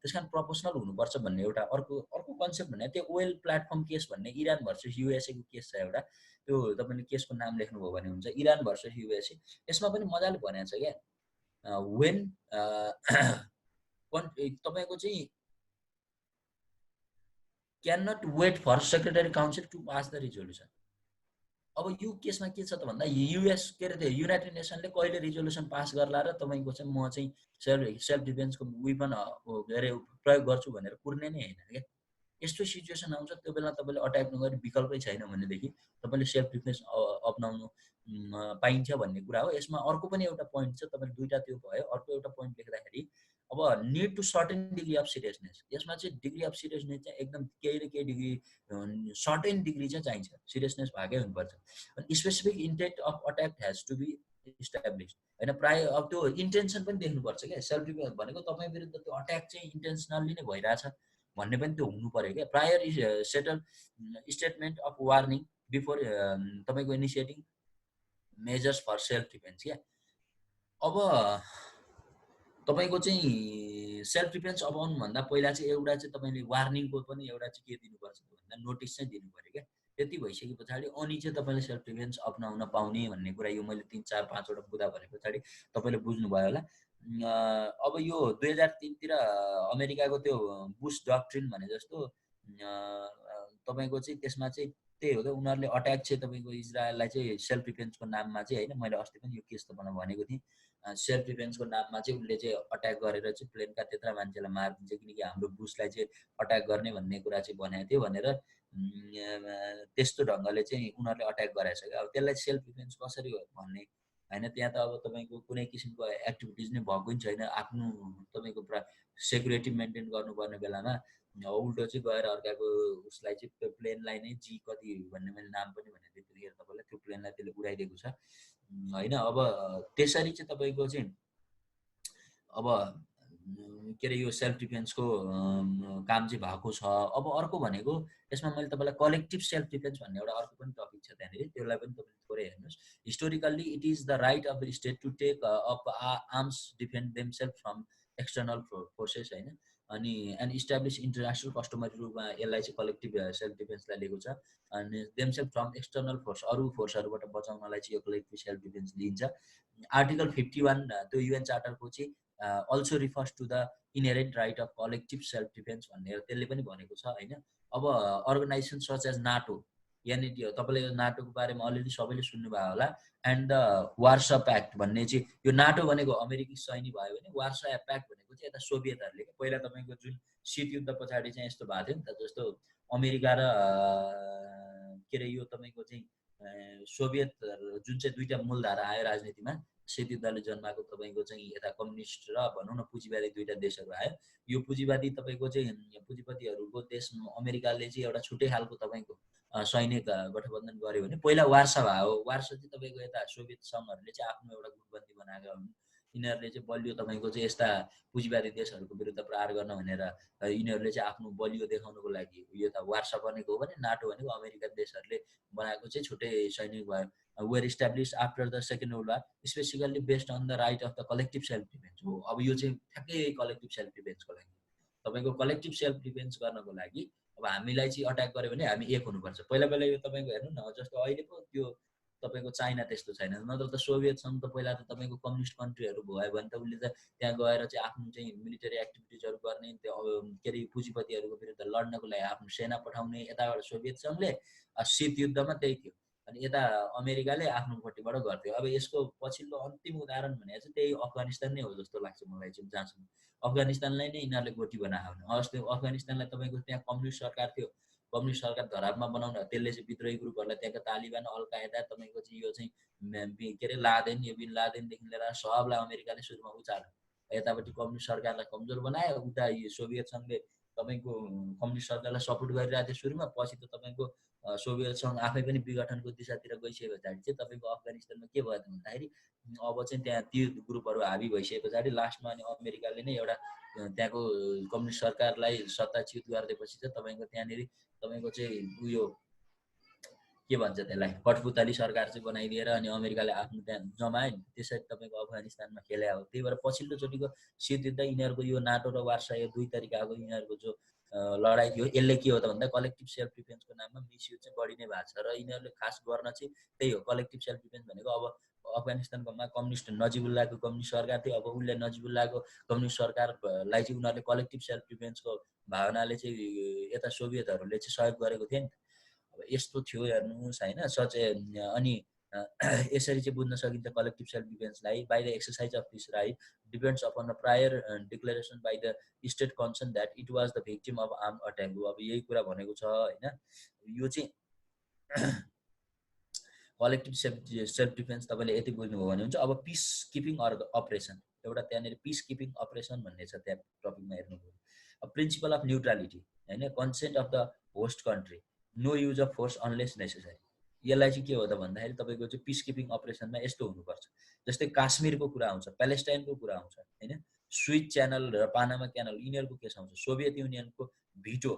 [SPEAKER 1] त्यस कारण प्रोपोर्सनल हुनुपर्छ भन्ने एउटा अर्को कन्सेप्ट भने त्यो ओइल प्लेटफर्म केस भन्ने इरान भर्सेस युएसएको केस छ एउटा। त्यो तपाईँले केसको नाम लेख्नुभयो भने हुन्छ, इरान भर्सेस युएसए। यसमा पनि मजाले भनेको छ क्या, वेन तपाईँको चाहिँ can not wait for secretary council to pass the resolution. अब यो केसमा के छ त भन्दा युएस के अरे त्यो युनाइटेड नेसनले कहिले रिजोल्युसन पास गर्ला र तपाईँको चाहिँ म चाहिँ सेल्फ डिफेन्सको वेपन के अरे प्रयोग गर्छु भनेर कुर्ने नै होइन क्या। यस्तो सिचुएसन आउँछ, त्यो बेला तपाईँले अट्याक नगरी विकल्पै छैन भनेदेखि तपाईँले सेल्फ डिफेन्स अप्नाउनु पाइन्छ भन्ने कुरा हो। यसमा अर्को पनि एउटा पोइन्ट छ, तपाईँले दुईवटा त्यो भयो। अर्को एउटा पोइन्ट लेख्दाखेरि अब need to certain degree of seriousness, यसमा चाहिँ डिग्री अफ सिरियसनेस चाहिँ एकदम केही न केही डिग्री सर्टेन डिग्री चाहिँ चाहिन्छ, सिरियसनेस भएकै हुनुपर्छ। अनि specific intent of attack has to be establish होइन। प्रायः अब त्यो इन्टेन्सन पनि देख्नुपर्छ क्या। सेल्फ डिफेन्स भनेको तपाईँ विरुद्ध त्यो अट्याक चाहिँ इन्टेन्सनली नै भइरहेछ भन्ने पनि त्यो हुनु पर्यो क्या। Prior settle statement of warning before तपाईँको initiating measures for self defence क्या। अब तपाईँको चाहिँ सेल्फ डिफेन्स अपाउनुभन्दा पहिला चाहिँ एउटा चाहिँ तपाईँले वार्निङको पनि एउटा चाहिँ के दिनुपर्छ भन्दा नोटिस चाहिँ दिनु पऱ्यो क्या। त्यति भइसके पछाडि अनि चाहिँ तपाईँले सेल्फ डिफेन्स अप्नाउन पाउने भन्ने कुरा, यो मैले 3-4-5वटा कुरा भने पछाडि तपाईँले बुझ्नुभयो होला। अब यो 2003 तिर अमेरिकाको त्यो बुश डक्ट्रिन भने जस्तो तपाईँको चाहिँ त्यसमा चाहिँ त्यही हो क्या उनीहरूले अट्याक चाहिँ तपाईँको इजरायललाई चाहिँ सेल्फ डिफेन्सको नाममा चाहिँ होइन मैले अस्ति पनि यो केस तपाईँलाई भनेको थिएँ सेल्फ डिफेन्सको नाममा चाहिँ उसले चाहिँ अट्याक गरेर चाहिँ प्लेनका त्यत्रा मान्छेलाई मारिदिन्छ किनकि हाम्रो बुसलाई चाहिँ अट्याक गर्ने भन्ने कुरा चाहिँ भनेको थियो भनेर त्यस्तो ढङ्गले चाहिँ उनीहरूले अट्याक गराएछ क्या अब त्यसलाई सेल्फ डिफेन्स कसरी हो भन्ने होइन त्यहाँ त अब तपाईँको कुनै किसिमको एक्टिभिटिज नै भएको नि छैन आफ्नो तपाईँको पुरा सेक्युरिटी मेन्टेन गर्नुपर्ने बेलामा उल्टो चाहिँ गएर अर्काको उसलाई चाहिँ प्लेनलाई नै जी कति भन्ने मैले नाम पनि भनेको थिएँ त्यतिखेर तपाईँलाई त्यो प्लेनलाई त्यसले उडाइदिएको छ होइन अब त्यसरी चाहिँ तपाईँको चाहिँ अब के अरे यो सेल्फ डिफेन्सको काम चाहिँ भएको छ अब अर्को भनेको यसमा मैले तपाईँलाई कलेक्टिभ सेल्फ डिफेन्स भन्ने एउटा अर्को पनि टपिक छ त्यहाँनिर त्यसलाई पनि तपाईँले थोरै हेर्नुहोस् historically it is the right of the state to take up arms defend themselves from external forces होइन अनि एन्ड इस्टाब्लिस इन्टरनेसनल कस्टमरी रूपमा यसलाई चाहिँ कलेक्टिभ सेल्फ डिफेन्सलाई लिएको छ अनि देमसेल्फ फ्रम एक्सटर्नल फोर्स अरू फोर्सहरूबाट बचाउनलाई चाहिँ यो कलेक्टिभ सेल्फ डिफेन्स लिइन्छ आर्टिकल 51 त्यो युएन चार्टरको चाहिँ also refers to the inherent right of collective self defence भनेर त्यसले पनि भनेको छ होइन अब अर्गनाइजेसन सच एज नाटो यहाँनिर तपाईँले नाटोको बारेमा अलिअलि सबैले सुन्नुभयो होला एन्ड द वार्सा प्याक्ट भन्ने चाहिँ यो नाटो भनेको अमेरिकी सैनिक भयो भने वार्सा प्याक्ट भनेको चाहिँ यता सोभियतहरूले पहिला तपाईँको जुन शीत युद्ध पछाडि चाहिँ यस्तो भएको थियो नि त जस्तो अमेरिका र के अरे यो तपाईँको चाहिँ सोभियत जुन चाहिँ दुईवटा मूलधारा आयो राजनीतिमा शीत युद्धले जन्माएको तपाईँको चाहिँ यता कम्युनिस्ट र भनौँ न पुँजीवादी दुईवटा देशहरू आयो यो पुँजीवादी तपाईँको चाहिँ पुँजीपतिहरूको देश अमेरिकाले चाहिँ एउटा छुट्टै खालको तपाईँको सैनिक गठबन्धन गर्यो भने पहिला वार्सा भयो वार्सा चाहिँ तपाईँको यता सोभियत सङ्घहरूले चाहिँ आफ्नो एउटा गुटबन्दी बनाएका हुन् यिनीहरूले चाहिँ बलियो तपाईँको चाहिँ यस्ता पुँजीवादी देशहरूको विरुद्ध प्रहार गर्न भनेर यिनीहरूले चाहिँ आफ्नो बलियो देखाउनुको लागि यो त वार्सा बनेको हो भने नाटो भनेको अमेरिका देशहरूले बनाएको चाहिँ छुट्टै सैनिक भयो where establish after the second world War specifically based on the right of the collective self defence हो अब यो चाहिँ ठ्याक्कै कलेक्टिभ सेल्फ डिफेन्सको लागि तपाईँको कलेक्टिभ सेल्फ डिफेन्स गर्नको लागि अब हामीलाई चाहिँ अट्याक गर्यो भने हामी एक हुनुपर्छ पहिला पहिला यो तपाईँको हेर्नु न जस्तो अहिले पो त्यो तपाईँको चाइना त्यस्तो छैन नत्र त सोभियत सङ्घ त पहिला त तपाईँको कम्युनिस्ट कन्ट्रीहरू भयो भने त उसले त त्यहाँ गएर चाहिँ आफ्नो चाहिँ मिलिटरी एक्टिभिटिजहरू गर्ने त्यो के अरे पुँजीपतिहरूको विरुद्ध लड्नको लागि आफ्नो सेना पठाउने यताबाट सोभियत सङ्घले शीत युद्धमा त्यही थियो अनि यता अमेरिकाले आफ्नोपट्टिबाट गर्थ्यो अब यसको पछिल्लो अन्तिम उदाहरण भनेको चाहिँ त्यही अफगानिस्तान नै हो जस्तो लाग्छ मलाई चाहिँ जहाँसम्म अफगानिस्तानलाई नै यिनीहरूले गोटी बनायो भने अस्ति अफगानिस्तानलाई तपाईँको त्यहाँ कम्युनिस्ट सरकार थियो कम्युनिस्ट सरकार धरापमा बनाउन त्यसले चाहिँ विद्रोही ग्रुपहरूलाई त्यहाँको तालिबान अल कायदा तपाईँको चाहिँ यो चाहिँ के अरे लादेन यो बिन लादेनदेखि लिएर सबलाई अमेरिकाले सुरुमा उचाल्यो यतापट्टि कम्युनिस्ट सरकारलाई कमजोर बनायो उता यो सोभियत सङ्घले तपाईँको कम्युनिस्ट सरकारलाई सपोर्ट गरिरहेको थियो सुरुमा पछि त तपाईँको सोभियत सङ्घ आफै पनि विघटनको दिशातिर गइसके पछाडि चाहिँ तपाईँको अफगानिस्तानमा के भयो त भन्दाखेरि अब चाहिँ त्यहाँ ती ग्रुपहरू हाबी भइसके पछाडि लास्टमा अनि अमेरिकाले नै एउटा त्यहाँको कम्युनिस्ट सरकारलाई सत्ताच्युत गरिदिएपछि चाहिँ तपाईँको त्यहाँनिर तपाईँको चाहिँ उयो के भन्छ त्यसलाई कठपुतली सरकार चाहिँ बनाइदिएर अनि अमेरिकाले आफ्नो त्यहाँ जमायो नि त्यसरी तपाईँको अफगानिस्तानमा खेले हो त्यही भएर पछिल्लोचोटिको शीत युद्ध यिनीहरूको यो नाटो र वार्सा यो दुई तरिकाको यिनीहरूको जो लडाइँ थियो यसले के हो त भन्दा कलेक्टिभ सेल्फ डिफेन्सको नाममा मिसयुज चाहिँ बढी नै भएको छ र यिनीहरूले खास गर्न चाहिँ त्यही हो कलेक्टिभ सेल्फ डिफेन्स भनेको अब अफगानिस्तानकोमा कम्युनिस्ट नजिबुल्लाको कम्युनिस्ट सरकार थियो अब उसले नजिबुल्लाको कम्युनिस्ट सरकारलाई चाहिँ उनीहरूले कलेक्टिभ सेल्फ डिफेन्सको भावनाले चाहिँ यता सोभियतहरूले चाहिँ सहयोग गरेको थियो नि अब यस्तो थियो हेर्नुहोस् होइन सच अनि यसरी चाहिँ बुझ्न सकिन्छ कलेक्टिभ सेल्फ डिफेन्सलाई by the exercise of this right depends upon the prior declaration by the state concern that it was the victim of arm attack अब यही कुरा भनेको छ होइन यो चाहिँ कलेक्टिभ सेल्फ डिफेन्स तपाईँले यति बुझ्नुभयो भने हुन्छ अब पिस किपिङ अपरेसन एउटा त्यहाँनिर पिस किपिङ अपरेसन भन्ने छ त्यहाँ टपिकमा हेर्नुभयो प्रिन्सिपल अफ न्युट्रालिटी होइन consent of the host country no use of force unless necessary यसलाई चाहिँ के हो त भन्दाखेरि तपाईँको चाहिँ पिस किपिङ अपरेसनमा यस्तो हुनुपर्छ जस्तै काश्मीरको कुरा आउँछ प्यालेस्टाइनको कुरा आउँछ होइन स्विच च्यानल र पानामा क्यानल यिनीहरूको केस आउँछ सोभियत युनियनको भिटो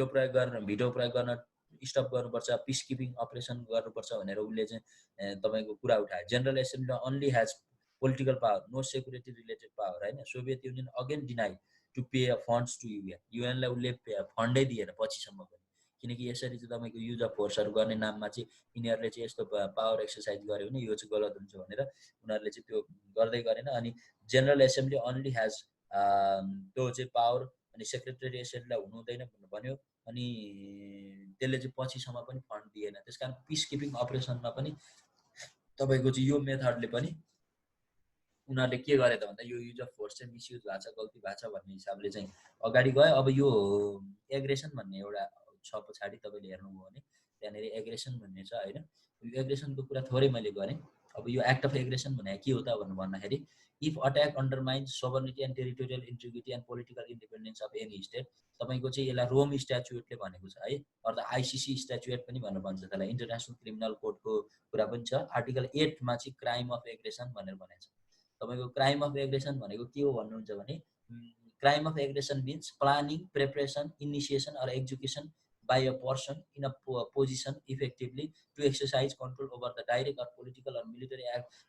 [SPEAKER 1] प्रयोग गर्न स्टप गर्नुपर्छ पिस किपिङ अपरेसन गर्नुपर्छ भनेर उसले चाहिँ तपाईँको कुरा उठायो General Assembly only has political power no security related power होइन Soviet Union again deny to pay funds to युएनलाई उसले फन्डै दिएन पछिसम्म पनि किनकि यसरी चाहिँ तपाईँको युज अफ फोर्सहरू गर्ने नाममा चाहिँ यिनीहरूले चाहिँ यस्तो पावर एक्सर्साइज गर्यो भने यो चाहिँ गलत हुन्छ भनेर उनीहरूले चाहिँ त्यो गर्दै गरेन अनि जेनरल एसेम्ब्ली अन्ली हेज त्यो चाहिँ पावर अनि सेक्रेटेरिएटलाई हुनु हुँदैन भनेर भन्यो। अनि त्यसले चाहिँ पछिसम्म पनि फन्ड दिएन। त्यसकारण पिस किपिङ अपरेसनमा पनि तपाईँको चाहिँ यो मेथडले पनि उनीहरूले के गरे त भन्दा यो युज अफ फोर्स चाहिँ मिसयुज भएको छ, गल्ती भएको छ भन्ने हिसाबले चाहिँ अगाडि गयो। अब यो एग्रेसन भन्ने एउटा छ पछाडि तपाईँले हेर्नुभयो भने त्यहाँनिर एग्रेसन भन्ने छ होइन। यो एग्रेसनको कुरा थोरै मैले गरेँ। अब यो एक्ट अफ एग्रेसन भने के हो त भनेर भन्दाखेरि if attack undermines sovereignty and territorial integrity and political independence of any state, तपाईँको चाहिँ यसलाई रोम स्ट्याच्युटले भनेको छ है, अर्थात् आइसिसी स्ट्याच्युट पनि भनेर भन्छ त्यसलाई, इन्टरनेसनल क्रिमिनल कोडको कुरा पनि छ। आर्टिकल 8 मा चाहिँ क्राइम अफ एग्रेसन भनेर भनेको छ। तपाईँको क्राइम अफ एग्रेसन भनेको के हो भन्नुहुन्छ भने crime of aggression means planning, preparation, initiation or execution by a person in a position effectively to exercise control over the direct or political or military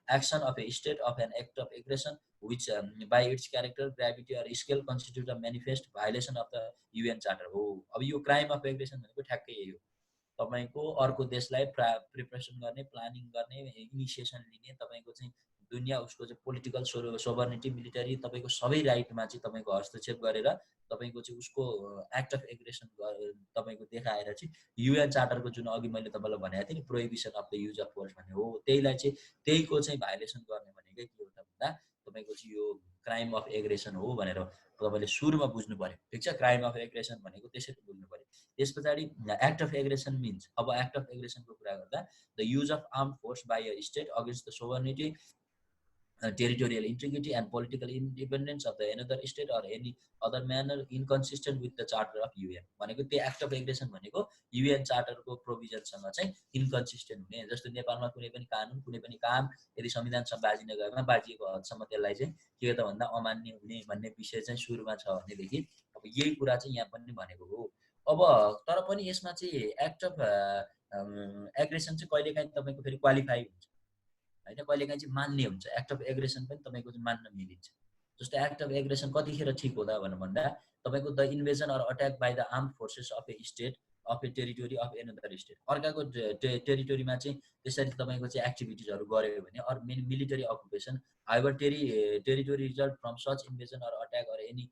[SPEAKER 1] action of a state of an act of aggression which by its character, gravity or scale constitute a manifest violation of the UN Charter हो। अब यो crime of aggression भनेको ठ्याक्कै यही हो। तपाईँको अर्को देशलाई प्रिपरेसन गर्ने, प्लानिङ गर्ने, इनिसिएसन लिने, तपाईँको चाहिँ दुनियाँ उसको चाहिँ पोलिटिकल सोभर्निटी, मिलिटरी, तपाईँको सबै राइटमा चाहिँ तपाईँको हस्तक्षेप गरेर तपाईँको चाहिँ उसको एक्ट अफ एग्रेसन तपाईँको देखाएर चाहिँ युएन चार्टरको जुन अघि मैले तपाईँलाई भनेको थिएँ नि प्रोहिबिसन of the use of force भन्ने हो, त्यहीलाई चाहिँ त्यहीको चाहिँ भाइलेसन गर्ने भनेकै के हो त भन्दा तपाईँको चाहिँ यो क्राइम अफ एग्रेसन हो भनेर तपाईँले सुरुमा बुझ्नु पर्यो। ठिक छ, क्राइम अफ एग्रेसन भनेको त्यसरी बुझ्नु पर्यो। त्यस पछाडि एक्ट अफ एग्रेसन मिन्स, अब एक्ट अफ एग्रेसनको कुरा गर्दा the use of arm force by a state against the sovereignty, territorial integrity and political independence of the another state or any other manner inconsistent with the charter of UN भनेको त्यो act of aggression भनेको UAN चार्टरको प्रोभिजनसँग चाहिँ inconsistent हुने। जस्तो नेपालमा कुनै पनि कानुन, कुनै पनि काम यदि संविधानसँग बाजिन गएमा बाजिएको हदसम्म त्यसलाई चाहिँ के त भन्दा अमान्य हुने भन्ने विषय चाहिँ सुरुमा छ भनेदेखि अब यही कुरा चाहिँ यहाँ पनि भनेको हो। अब तर पनि यसमा चाहिँ एक्ट अफ एग्रेसन चाहिँ कहिलेकाहीँ तपाईँको फेरि क्वालिफाई हुन्छ होइन, कहिलेकाहीँ चाहिँ मान्ने हुन्छ। एक्ट अफ एग्रेसन पनि तपाईँको चाहिँ मान्न मिलिन्छ। जस्तो एक्ट अफ एग्रेसन कतिखेर ठिक होला भनेर भन्दा तपाईँको the invasion or attack by the arm forces of a state of a territory of another state, अर्काको टेरिटोरीमा चाहिँ त्यसरी तपाईँको चाहिँ एक्टिभिटिजहरू गऱ्यो भने or military occupation however territory result from such invasion or attack or any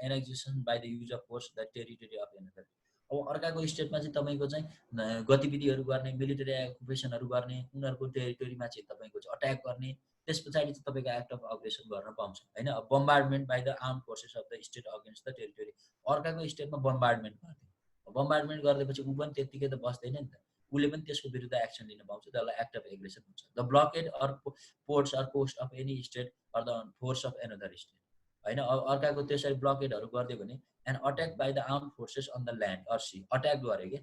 [SPEAKER 1] annexation by the use of force the territory of another. अब अर्काको स्टेटमा चाहिँ तपाईँको चाहिँ गतिविधिहरू गर्ने, मिलिटरी अकुपेसनहरू गर्ने, उनीहरूको टेरिटोरीमा चाहिँ तपाईँको चाहिँ अट्याक गर्ने, त्यस पछाडि चाहिँ तपाईँको एक्ट अफ अग्रेसन गर्न पाउँछ होइन। अब bombardment by the arm forces of the state against the territory, अर्काको स्टेटमा बम्बार्डमेन्ट गरिदियो, बम्बार्डमेन्ट गरिदिएपछि ऊ पनि त्यत्तिकै त बस्दैन नि त, उसले पनि त्यसको विरुद्ध एक्सन लिन पाउँछ, त्यसलाई एक्ट अफ एग्रेसन हुन्छ। The blockade or ports or coast of any state or the force of another state होइन। अर्काको त्यसरी ब्लकेडहरू गरिदियो भने and attack by the arm forces on the land or sea, attack गऱ्यो कि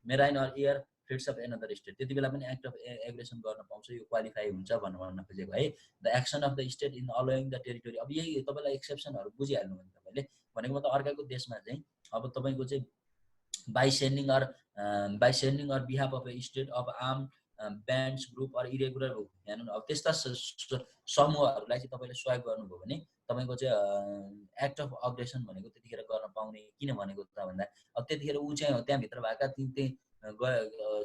[SPEAKER 1] marine or air fleets of another state, त्यति बेला पनि एक्ट अफ एग्रेसन गर्न पाउँछ, यो क्वालिफाई हुन्छ भन्न खोजेको है। The action of the state in allowing the territory, अब यही तपाईँलाई एक्सेप्सनहरू बुझिहाल्नु भने तपाईँले भनेको मतलब अर्काको देशमा चाहिँ अब तपाईँको चाहिँ by sending or behalf of a state of arm bands group or irregular हेर्नु, अब त्यस्ता समूहहरूलाई चाहिँ तपाईँले सहयोग गर्नुभयो भने तपाईँको चाहिँ एक्ट अफ अग्रेसन भनेको त्यतिखेर गर्न पाउने। किन भनेको त भन्दा अब त्यतिखेर ऊ चाहिँ त्यहाँभित्र भएका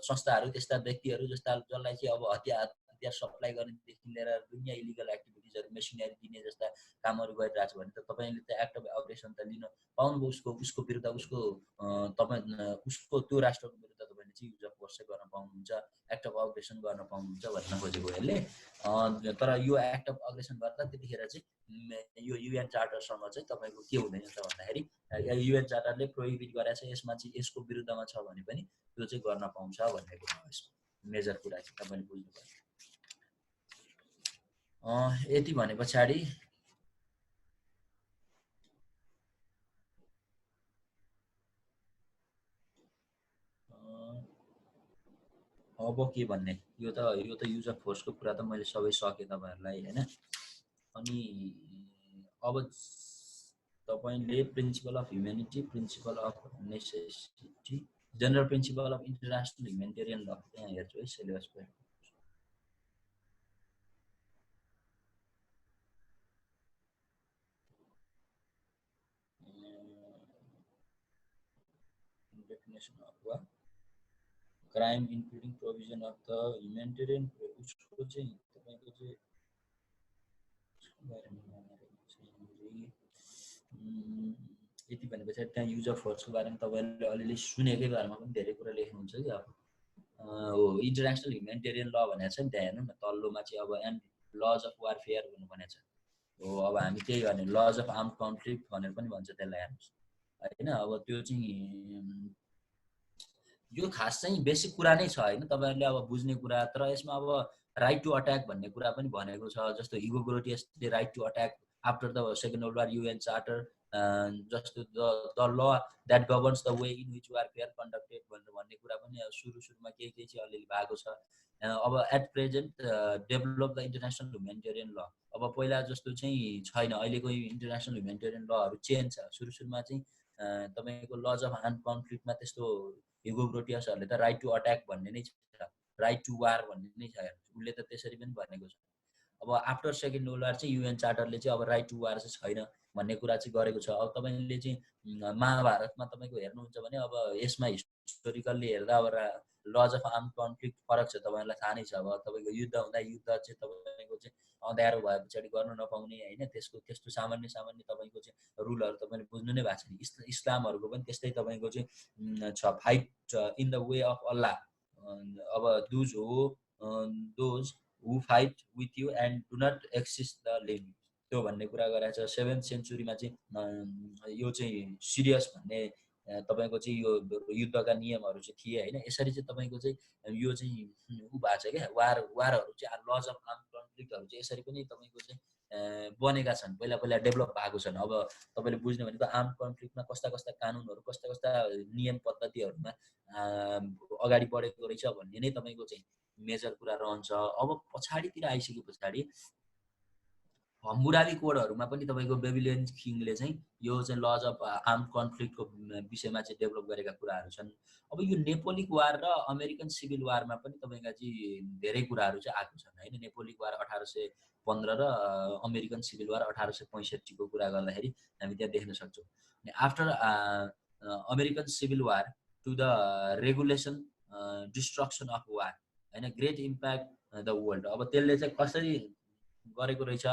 [SPEAKER 1] संस्थाहरू, त्यस्ता व्यक्तिहरू जस्ता जसलाई चाहिँ अब हतियार सप्लाई गर्नेदेखि लिएर दुनियाँ इलिगल एक्टिभिटिजहरू, मेसिनरी दिने जस्ता कामहरू गरिरहेको छ भने त तपाईँले त एक्ट अफ अग्रेसन त लिन पाउनुभयो। उसको विरुद्ध उसको त्यो राष्ट्रको विरुद्ध तपाईँले चाहिँ युज अफ फोर्स चाहिँ गर्न पाउनुहुन्छ, एक्ट अफ अग्रेसन गर्न पाउनुहुन्छ भन्न खोजेको यसले। तर यो एक्ट अफ अग्रेसन गर्दा त्यतिखेर चाहिँ यो युएन चार्टरसँग चाहिँ तपाईँको के हुँदैन त भन्दाखेरि युएन चार्टरले प्रोहिबिट गरेको छ, यसमा चाहिँ यसको विरुद्धमा छ भने पनि त्यो चाहिँ गर्न पाउँछ भन्ने कुरा हो। यसमा मेजर कुरा चाहिँ तपाईँले बुझ्नु पर्यो। यति भने पछाडि अब के भन्ने, यो त युज अफ फोर्सको कुरा त मैले सबै सकेँ तपाईँहरूलाई होइन। अनि अब तपाईँले principal of humanity, principal of necessity, general principal of international humanitarian ल त्यहाँ हेर्छु है सिलेबस पे। डेफिनेसन अफ वा crime including provision of the humanitarian, उसको चाहिँ तपाईँको चाहिँ यति भनेपछि त्यहाँ युज अफ फोर्सको बारेमा तपाईँले अलिअलि सुनेकै बारेमा पनि धेरै कुरा लेख्नुहुन्छ कि अब हो इन्टरनेसनल ह्युमेनिटेरियन ल भनेको छ नि त्यहाँ हेर्नु न तल्लोमा चाहिँ अब एन्ड लज अफ वारफेयर भनेको छ हो अब हामी त्यही गर्ने लज अफ आर्म कन्फ्लिक्ट भनेर पनि भन्छ त्यसलाई हेर्नुहोस् होइन अब त्यो चाहिँ यो खास चाहिँ बेसिक कुरा नै छ होइन तपाईँहरूले अब बुझ्ने कुरा तर यसमा अब राइट टु अट्याक भन्ने कुरा पनि भनेको छ जस्तो हिगो ग्रोटियसले right to attack after the second world war UN charter जस्तो the law that governs the way in which warfare conducted भनेर भन्ने कुरा पनि सुरुमा केही चाहिँ अलिअलि भएको छ अब at present develop the international humanitarian law अब पहिला जस्तो चाहिँ छैन अहिलेको इन्टरनेसनल ह्युमेनिटेरियन लहरू चेन्ज छ सुरुमा चाहिँ तपाईँको लज अफ आर्म कन्फ्लिक्टमा त्यस्तो ह्युगो ग्रोटियसहरूले त राइट टु अट्याक भन्ने नै छ राइट टु वार भन्ने नै छ उसले त त्यसरी पनि भनेको छ अब आफ्टर सेकेन्ड वर्ल्ड वार चाहिँ युएन चार्टरले चाहिँ अब राइट टु वार चाहिँ छैन भन्ने कुरा चाहिँ गरेको छ अब तपाईँले चाहिँ महाभारतमा तपाईँको हेर्नुहुन्छ भने अब यसमा हिस्टोरिकल्ली हेर्दा अब लज अफ आर्म कन्फ्लिक्ट फरक छ तपाईँलाई थाहा नै छ अब तपाईँको युद्ध हुँदा युद्ध चाहिँ तपाईँको चाहिँ अँध्यारो भए पछाडि गर्न नपाउने होइन त्यस्तो सामान्य तपाईँको चाहिँ रुलहरू तपाईँले बुझ्नु नै भएको छ नि इस्लामहरूको पनि त्यस्तै तपाईँको चाहिँ छ fight in the way of Allah अब those who fight with you and do not exist the limit त्यो भन्ने कुरा गरेको छ 7th सेन्चुरीमा चाहिँ यो चाहिँ सिरियस भन्ने तपाईँको चाहिँ यो युद्धका नियमहरू चाहिँ थिए होइन यसरी चाहिँ तपाईँको चाहिँ यो चाहिँ ऊ भएको छ क्या वारहरू चाहिँ लज अफ आर्म कन्फ्लिक्टहरू चाहिँ यसरी पनि तपाईँको चाहिँ बनेका छन् पहिला डेभलप भएको छन् अब तपाईँले बुझ्ने भनेको आर्म कन्फ्लिक्टमा कस्ता कानुनहरू कस्ता नियम पद्धतिहरूमा अगाडि बढेको रहेछ भन्ने नै तपाईँको चाहिँ मेजर कुरा रहन्छ अब पछाडितिर आइसके पछाडि हम्मुराबी कोडहरूमा पनि तपाईँको बेबिलियन किङले चाहिँ यो चाहिँ लज अफ आर्म कन्फ्लिक्टको विषयमा चाहिँ डेभलप गरेका कुराहरू छन् अब यो नेपोलिक वार र अमेरिकन सिभिल वारमा पनि तपाईँका चाहिँ धेरै कुराहरू चाहिँ आएको छन् होइन नेपोलिक वार 1815 र अमेरिकन सिभिल वार 1865 को कुरा गर्दाखेरि हामी त्यहाँ देख्न सक्छौँ after American civil war to the regulation destruction of war होइन ग्रेट इम्प्याक्ट द वर्ल्ड अब त्यसले चाहिँ कसरी गरेको रहेछ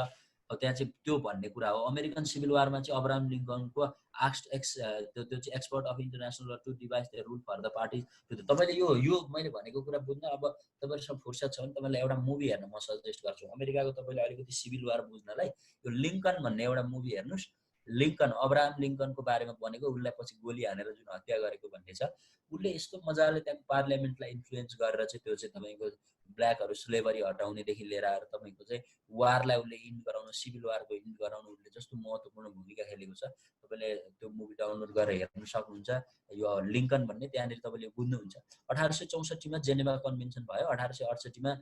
[SPEAKER 1] त्यहाँ चाहिँ त्यो भन्ने कुरा हो अमेरिकन सिभिल वारमा चाहिँ अब्राहम लिङ्कनको त्यो चाहिँ expert of international law to devise the rule for the parties तपाईँले यो मैले भनेको कुरा बुझ्न अब तपाईँहरूसँग फुर्सद छ भने तपाईँलाई एउटा मुभी हेर्न म सजेस्ट गर्छु अमेरिकाको तपाईँले अलिकति सिभिल वार बुझ्नलाई यो लिङ्कन भन्ने एउटा मुभी हेर्नुहोस् लिङ्कन अब्राहम लिङ्कनको बारेमा भनेको उसलाई पछि गोली हानेर जुन हत्या गरेको भन्ने छ उसले यस्तो मजाले त्यहाँ पार्लियामेन्टलाई इन्फ्लुएन्स गरेर चाहिँ त्यो चाहिँ तपाईँको ब्ल्याकहरू स्लेभरी हटाउनेदेखि लिएर आएर तपाईँको चाहिँ वारलाई उसले इन गराउनु सिभिल वारको इन गराउनु उसले जस्तो महत्त्वपूर्ण भूमिका खेलेको छ तपाईँले त्यो मुभी डाउनलोड गरेर हेर्न सक्नुहुन्छ यो लिङ्कन भन्ने त्यहाँनिर तपाईँले बुझ्नुहुन्छ 1864मा जेनेभा कन्भेन्सन भयो 1868मा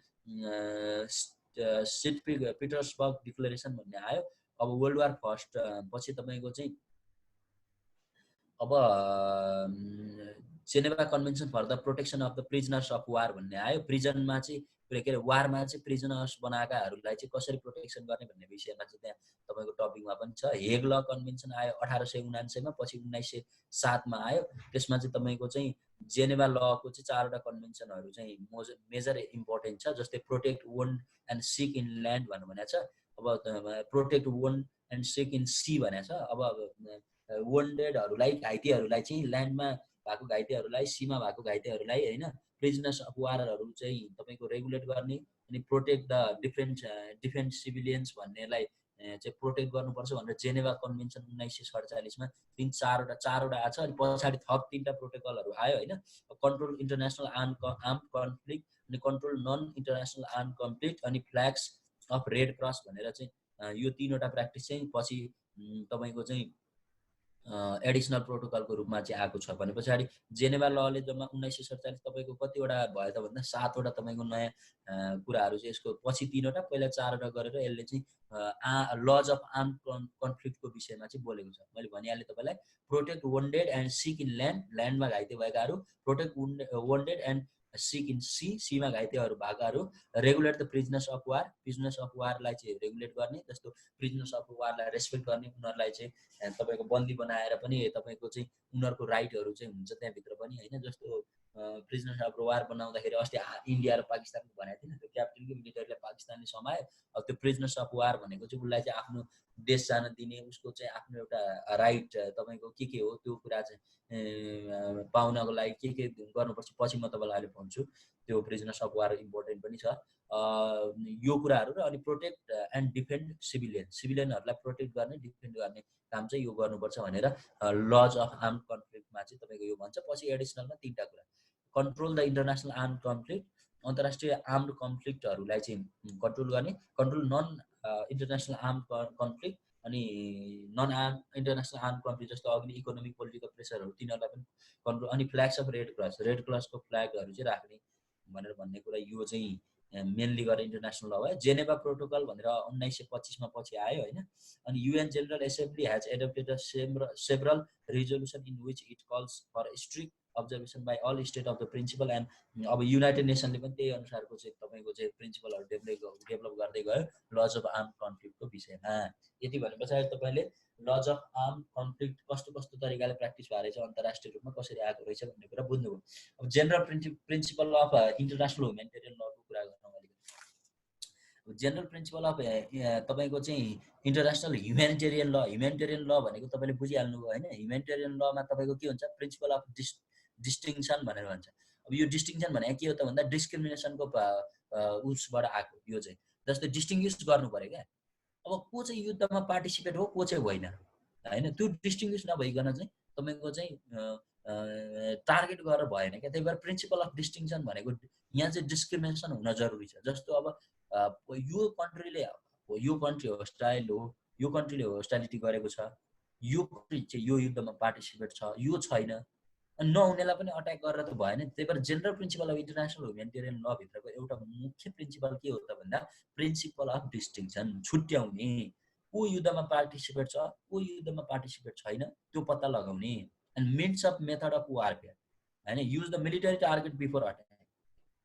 [SPEAKER 1] सेन्ट पिटर्सबर्ग डिक्लेरेसन भन्ने आयो अब वर्ल्ड वार फर्स्ट पछि तपाईँको चाहिँ अब Geneva convention for the protection of the prisoners of war भन्ने आयो प्रिजनमा चाहिँ के अरे वारमा चाहिँ प्रिजनर्स बनाएकाहरूलाई चाहिँ कसरी प्रोटेक्सन गर्ने भन्ने विषयमा चाहिँ त्यहाँ तपाईँको टपिकमा पनि छ हेग ल कन्भेन्सन आयो 1879मा पछि 1907मा आयो त्यसमा चाहिँ तपाईँको चाहिँ जेनेभा लको चाहिँ 4वटा कन्भेन्सनहरू चाहिँ मेजर इम्पोर्टेन्ट छ जस्तै protect wound and sick in land भनेको छ अब protect wound and sick in sea भनेको छ अब वन्डेडहरूलाई घाइतेहरूलाई चाहिँ ल्यान्डमा भएको घाइतेहरूलाई सीमा भएको घाइतेहरूलाई होइन प्रिजनर्स अफ वारहरू चाहिँ तपाईँको रेगुलेट गर्ने अनि प्रोटेक्ट द डिफेन्स सिभिलियन्स भन्नेलाई चाहिँ प्रोटेक्ट गर्नुपर्छ भनेर जेनेभा कन्भेन्सन 1947मा 4वटा आएको छ अनि पछाडि थप 3टा प्रोटोकलहरू आयो होइन कन्ट्रोल इन्टरनेसनल आर्म कन्फ्लिक्ट अनि control non international arm conflict अनि फ्ल्याग्स अफ रेड क्रस भनेर चाहिँ यो 3वटा प्र्याक्टिस चाहिँ पछि तपाईँको चाहिँ एडिसनल प्रोटोकलको रूपमा चाहिँ आएको छ भने पछाडि जेनेभा लले जम्मा 1947 तपाईँको कतिवटा भयो त भन्दा 7वटा तपाईँको नयाँ कुराहरू चाहिँ यसको पछि 3वटा पहिला 4वटा गरेर यसले चाहिँ लज अफ आर्म कन्फ्लिक्टको विषयमा चाहिँ बोलेको छ मैले भनिहालेँ तपाईँलाई protect wounded and sick in ल्यान्डमा घाइते भएकाहरू protect wounded and sick in सीमा घाइतेहरू भएकाहरू रेगुलेट द प्रिजनर्स अफ वारलाई चाहिँ रेगुलेट गर्ने जस्तो प्रिजनर्स अफ वारलाई रेस्पेक्ट गर्ने उनीहरूलाई चाहिँ तपाईँको बन्दी बनाएर पनि तपाईँको चाहिँ उनीहरूको राइटहरू चाहिँ हुन्छ त्यहाँभित्र पनि होइन जस्तो प्रिजनर्स अफ वार बनाउँदाखेरि अस्ति इन्डिया र पाकिस्तानको भनेको थिएन त्यो क्याप्टनको मिलिटरीले पाकिस्तानले समायो अब त्यो प्रिजनर्स अफ वार भनेको चाहिँ उसलाई चाहिँ आफ्नो देश जान दिने, उसको चाहिँ आफ्नो एउटा राइट तपाईँको के हो त्यो कुरा चाहिँ पाउनको लागि के गर्नुपर्छ पछि म तपाईँलाई अहिले भन्छु। त्यो प्रिजनर्स अफ वार इम्पोर्टेन्ट पनि छ। यो कुराहरू र अनि प्रोटेक्ट एन्ड डिफेन्ड सिभिलियनहरूलाई प्रोटेक्ट गर्ने डिफेन्ड गर्ने काम चाहिँ यो गर्नुपर्छ भनेर लज अफ आर्म कन्फ्लिक्टमा चाहिँ तपाईँको यो भन्छ। पछि एडिसनलमा 3टा कुरा, control the international arm conflict, अन्तर्राष्ट्रिय आर्म्ड कन्फ्लिक्टहरूलाई चाहिँ कन्ट्रोल गर्ने, control non international arm conflict, अनि non arm international arm conflict जस्तो अघि इकोनोमिक पोलिटिकल प्रेसरहरू तिनीहरूलाई पनि कन्ट्रोल, अनि फ्ल्याग्स अफ रेड क्रसको फ्ल्यागहरू चाहिँ राख्ने भनेर भन्ने कुरा यो चाहिँ मेनली गरेर इन्टरनेसनल ल भयो। जेनेभा प्रोटोकल भनेर 1925मा पछि आयो होइन। अनि UN general assembly has adopted several resolution in which it calls for strict observation by all state of the principle and अब युनाइटेड नेसनले पनि त्यही अनुसारको चाहिँ तपाईँको चाहिँ प्रिन्सिपलहरू डेभलप गर्दै गयो लज अफ आर्म कन्फ्लिक्टको विषयमा। यति भने पछाडि तपाईँले लज अफ आर्म कन्फ्लिक्ट कस्तो कस्तो तरिकाले प्र्याक्टिस भएर रहेछ अन्तर्राष्ट्रिय रूपमा कसरी आएको रहेछ भन्ने कुरा बुझ्नुभयो। अब general principle of international humanitarian लको कुरा गर्नु अलिकति। जेनरल प्रिन्सिपल अफ तपाईँको चाहिँ इन्टरनेसनल ह्युमेनिटेरियन ल भनेको तपाईँले बुझिहाल्नुभयो होइन। ह्युमेनिटेरियन लमा तपाईँको के हुन्छ, प्रिन्सिपल अफ डिस्टिङसन भनेर भन्छ। अब यो डिस्टिङसन भनेको के हो त भन्दा डिस्क्रिमिनेसनको उसबाट आएको यो चाहिँ, जस्तै डिस्टिङ्ग्विस गर्नु पऱ्यो क्या। अब को चाहिँ युद्धमा पार्टिसिपेट हो को चाहिँ होइन होइन, त्यो डिस्टिङ्ग्विस नभइकन चाहिँ तपाईँको चाहिँ टार्गेट गरेर भएन क्या। त्यही भएर प्रिन्सिपल अफ डिस्टिङसन भनेको यहाँ चाहिँ डिस्क्रिमिनेसन हुन जरुरी छ। जस्तो अब यो कन्ट्रीले यो कन्ट्री होस्टाइल हो, यो कन्ट्रीले होस्टाइलिटी गरेको छ, यो कन्ट्री चाहिँ यो युद्धमा पार्टिसिपेट छ, यो छैन, अनि नहुनेलाई पनि अट्याक गरेर त भएन। त्यही भएर general principle of international humanitarian ल भित्रको एउटा मुख्य प्रिन्सिपल के हो त भन्दा प्रिन्सिपल अफ डिस्टिङसन, छुट्याउने, को युद्धमा पार्टिसिपेट छ को युद्धमा पार्टिसिपेट छैन त्यो पत्ता लगाउने। And means of method of warfare होइन, use the military target before attack.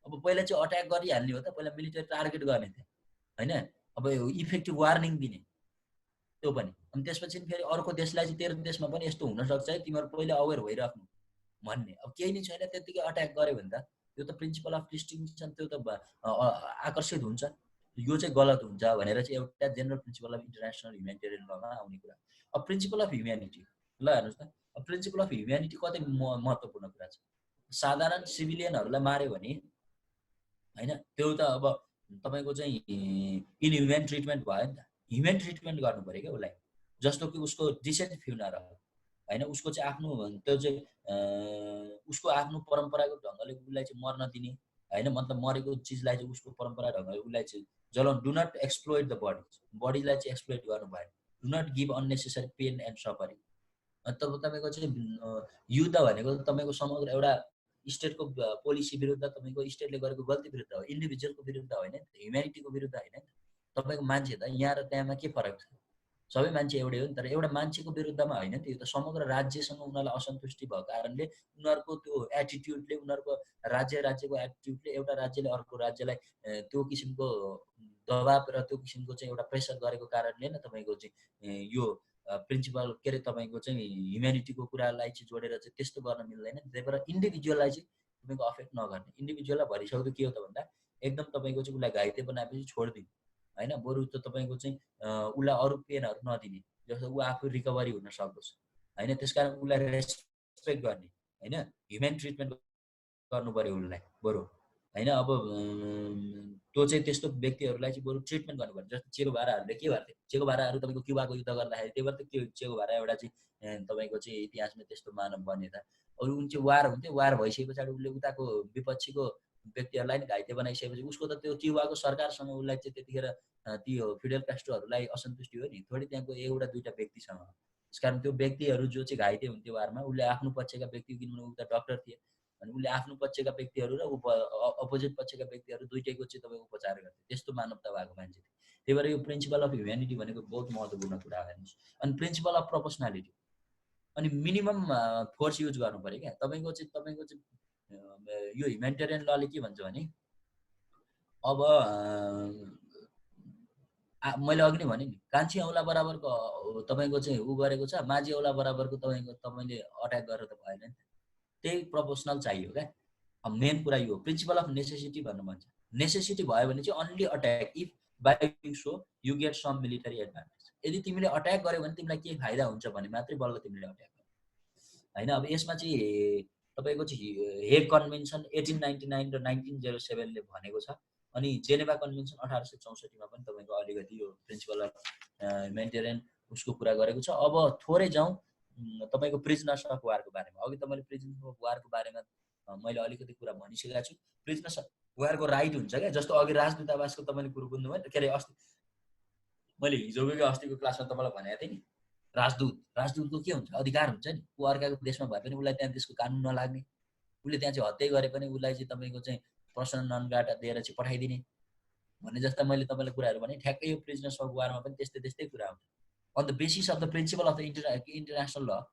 [SPEAKER 1] अब पहिला चाहिँ अट्याक गरिहाल्ने हो त, पहिला मिलिटरी टार्गेट गर्ने थियो होइन। अब इफेक्टिभ वार्निङ दिने त्यो पनि, अनि त्यसपछि फेरि अर्को देशलाई चाहिँ तेरो देशमा पनि यस्तो हुनसक्छ है तिमीहरू पहिला अवेर भइराख्नु भन्ने। अब केही नै छैन त्यतिकै अट्याक गर्यो भने त त्यो त प्रिन्सिपल अफ डिस्टिङसन त्यो त आकर्षित हुन्छ, यो चाहिँ गलत हुन्छ भनेर चाहिँ एउटा general principle of international humanitarian लमा आउने कुरा। अब प्रिन्सिपल अफ ह्युम्यानिटी ल हेर्नुहोस् त, अब प्रिन्सिपल अफ ह्युम्यानिटी कति महत्त्वपूर्ण कुरा छ। साधारण सिभिलियनहरूलाई मार्यो भने होइन त्यो त अब तपाईँको चाहिँ इनह्युमेन ट्रिटमेन्ट भयो नि त, ह्युमेन ट्रिटमेन्ट गर्नु पऱ्यो क्या उसलाई। जस्तो कि उसको डिसेन्ट फ्युनरल होइन, उसको चाहिँ आफ्नो त्यो चाहिँ उसको आफ्नो परम्परागत ढङ्गले उसलाई चाहिँ मर्न दिने होइन, मतलब मरेको चिजलाई चाहिँ उसको परम्परा ढङ्गले उसलाई चाहिँ जलाउनु। डु नट एक्सप्लोइट द बडीलाई चाहिँ एक्सप्लोइट गर्नु भएन। Do not give unnecessary pain and suffering. तब तपाईँको चाहिँ युद्ध भनेको तपाईँको समग्र एउटा स्टेटको पोलिसी विरुद्ध, तपाईँको स्टेटले गरेको गल्ती विरुद्ध हो, इन्डिभिजुअलको विरुद्ध होइन, ह्युम्यानिटीको विरुद्ध होइन। तपाईँको मान्छे त यहाँ र त्यहाँमा के फरक छ, सबै मान्छे एउटै हो नि। तर एउटा मान्छेको विरुद्धमा होइन नि त, यो त समग्र राज्यसँग उनीहरूलाई असन्तुष्टि भएको कारणले उनीहरूको त्यो एटिट्युडले, उनीहरूको राज्यको एटिट्युडले एउटा राज्यले अर्को राज्यलाई त्यो किसिमको दबाब र त्यो किसिमको चाहिँ एउटा प्रेसर गरेको कारणले नै तपाईँको चाहिँ यो प्रिन्सिपल के अरे तपाईँको चाहिँ ह्युम्यानिटीको कुरालाई चाहिँ जोडेर चाहिँ त्यस्तो गर्न मिल्दैन। त्यही भएर इन्डिभिजुअललाई चाहिँ तपाईँको अफेक्ट नगर्ने, इन्डिभिजुअललाई भरिसक्दो के हो त भन्दा एकदम तपाईँको चाहिँ उसलाई घाइते बनाएपछि छोडिदिनु होइन, बरु त तपाईँको चाहिँ उसलाई अरू पेनहरू नदिने, जस्तो ऊ आफू रिकभरी हुन सकोस् होइन। त्यस कारण उसलाई रेस्पेक्ट गर्ने होइन, ह्युमेन ट्रिटमेन्ट गर्नु पऱ्यो उसलाई बरु होइन। अब त्यो चाहिँ त्यस्तो व्यक्तिहरूलाई चाहिँ बरु ट्रिटमेन्ट गर्नु पर्छ। जस्तो चेको भाराहरूले के गर्थे, चेको भाराहरू तपाईँको क्युबाको युद्ध गर्दाखेरि त्यही भएर त के चेको भारा एउटा चाहिँ तपाईँको चाहिँ इतिहासमा त्यस्तो मानव बने त। अरू उनी चाहिँ वार हुन्थ्यो, वार भइसके पछाडि उसले उताको विपक्षीको व्यक्तिहरूलाई नि घाइते बनाइसकेपछि उसको त त्यो क्युबाको सरकारसँग उसलाई चाहिँ त्यतिखेर त्यो फिडेल कास्ट्रोहरूलाई असन्तुष्टि हो नि, थोरै त्यहाँको एउटा दुईवटा व्यक्तिसँग। त्यस कारण त्यो व्यक्तिहरू जो चाहिँ घाइते हुन्थ्यो वारमा, उसले आफ्नो पक्षका व्यक्ति, किनभने ऊ त डक्टर थिए, अनि उसले आफ्नो पक्षका व्यक्तिहरू र अपोजिट पक्षका व्यक्तिहरू दुइटैको चाहिँ तपाईँ उपचार गर्थे। त्यस्तो मानवता भएको मान्छे थियो। त्यही भएर यो प्रिन्सिपल अफ ह्युम्यानिटी भनेको बहुत महत्त्वपूर्ण कुरा हो हेर्नुहोस्। अनि प्रिन्सिपल अफ प्रोपोर्सनालिटी, अनि मिनिमम फोर्स युज गर्नु पऱ्यो क्या। तपाईँको चाहिँ यो ह्युम्यानिटेरियन लले के भन्छ भने अब मैले अघि नै भने नि, कान्छी औँला बराबरको तपाईँको चाहिँ ऊ गरेको छ, माझी औँला बराबरको तपाईँले अट्याक गरेर त भएन नि त, त्यही प्रोपोर्सनल चाहियो क्या। अब मेन कुरा यो प्रिन्सिपल अफ नेसेसिटी भन्नु भन्छ। नेसेसिटी भयो भने चाहिँ only attack if by doing so you get some military advantage. यदि तिमीले अट्याक गर्यो भने तिमीलाई के फाइदा हुन्छ भने मात्रै बल्ल तिमीले अट्याक गर्यो होइन। अब यसमा चाहिँ तपाईँको चाहिँ हेग कन्भेन्सन 1899 र 1907ले भनेको छ। अनि जेनेभा कन्भेन्सन 1864 पनि तपाईँको अलिकति यो प्रिन्सिपल अफ ह्युमेनिटेरियन उसको कुरा गरेको छ। अब थोरै जाउँ तपाईँको प्रिजनर्स अफ वारको बारेमा। अघि त मैले प्रिजनर्स अफ वारको बारेमा मैले अलिकति कुरा भनिसकेको छु। प्रिजनर्स अफ वारको राइट हुन्छ क्या, जस्तो अघि राजदूतावासको तपाईँले कुरो बुझ्नुभयो नि, के अरे अस्ति मैले हिजोको कि अस्तिको क्लासमा तपाईँलाई भनेको थिएँ नि, राजदूतको के हुन्छ, अधिकार हुन्छ नि। ऊ अर्काको देशमा भए पनि उसलाई त्यहाँ त्यसको कानुन नलाग्ने, उसले त्यहाँ चाहिँ हत्या गरे पनि उसलाई चाहिँ तपाईँको चाहिँ पर्सनल नन ग्राटा दिएर चाहिँ पठाइदिने भन्ने जस्ता मैले तपाईँलाई कुराहरू भने। ठ्याक्कै यो प्रिजनर्स अफ वारमा पनि त्यस्तै कुरा हुन्छ। On the basis of the principle of the international law,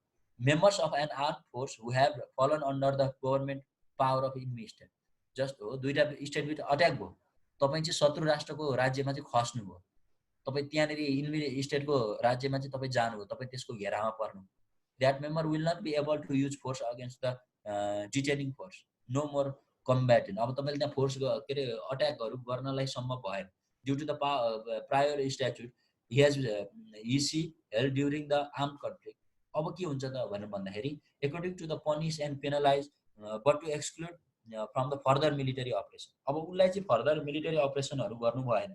[SPEAKER 1] members of an armed force who have fallen under the government power of enemy state। जस्तो दुईटा स्टेटबिट अट्याक भयो, तपाईँ चाहिँ शत्रु राष्ट्रको राज्यमा चाहिँ खस्नुभयो, तपाईँ त्यहाँनिर इन्मी स्टेटको राज्यमा चाहिँ तपाईँ जानुभयो, तपाईँ त्यसको घेरामा पर्नु, that member will not be able to use force against the detaining force, no more combatant. अब तपाईँले त्यहाँ फोर्स के अरे अट्याकहरू गर्नलाई सम्भव भएन due to the prior statute he see held during the arm conflict. अब के हुन्छ त भनेर भन्दाखेरि according to the punish and penalize but to exclude from the further military operation. अब उसलाई चाहिँ फर्दर मिलिटरी अपरेसनहरू गर्नु भएन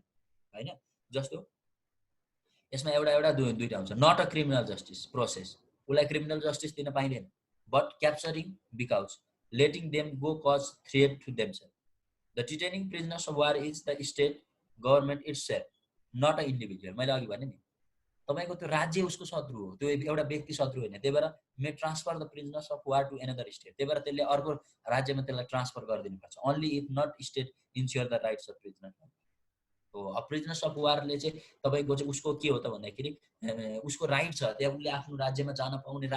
[SPEAKER 1] होइन। जस्तो यसमा एउटा दुईटा हुन्छ, not a criminal justice process, उसलाई क्रिमिनल जस्टिस दिन पाइँदैन, but capturing because letting them go cause threat to themselves. The detaining prisoners of war is the state government itself, not a individual. मैले अघि भने नि तपाईँको त्यो राज्य उसको शत्रु हो, त्यो एउटा व्यक्ति शत्रु होइन। त्यही भएर may transfer the prisoners of war to another state, त्यही भएर त्यसले अर्को राज्यमा त्यसलाई ट्रान्सफर गरिदिनुपर्छ, only if not state ensure the rights of prisoner. हो प्रिजनर्स अफ वारले चाहिँ तपाईँको चाहिँ उसको के हो त भन्दाखेरि उसको राइट छ, त्यहाँ उसले आफ्नो राज्यमा जान पाउने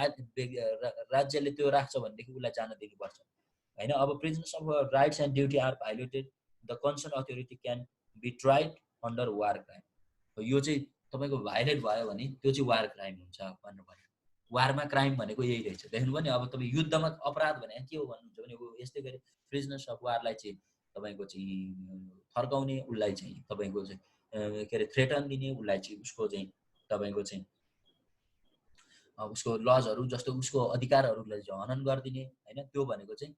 [SPEAKER 1] राज्यले त्यो राख्छ भनेदेखि उसलाई जान दिनुपर्छ होइन। अब prisoners of rights and duty are violated, the concern authority can be tried under war crime. यो चाहिँ तपाईँको भायोलेट भयो भने त्यो चाहिँ वार क्राइम हुन्छ भन्नु पर्यो। वारमा क्राइम भनेको यही रहेछ, देख्नुभयो नि। अब तपाईँ युद्धमा अपराध भने के हो भन्नुहुन्छ भने यस्तै गरी प्रिजनर्स अफ वारलाई चाहिँ तपाईँको चाहिँ फर्काउने, उसलाई चाहिँ तपाईँको चाहिँ के अरे थ्रेटन दिने, उसलाई चाहिँ उसको चाहिँ तपाईँको चाहिँ उसको लजहरू जस्तो उसको अधिकारहरूलाई चाहिँ हनन गरिदिने होइन। त्यो भनेको चाहिँ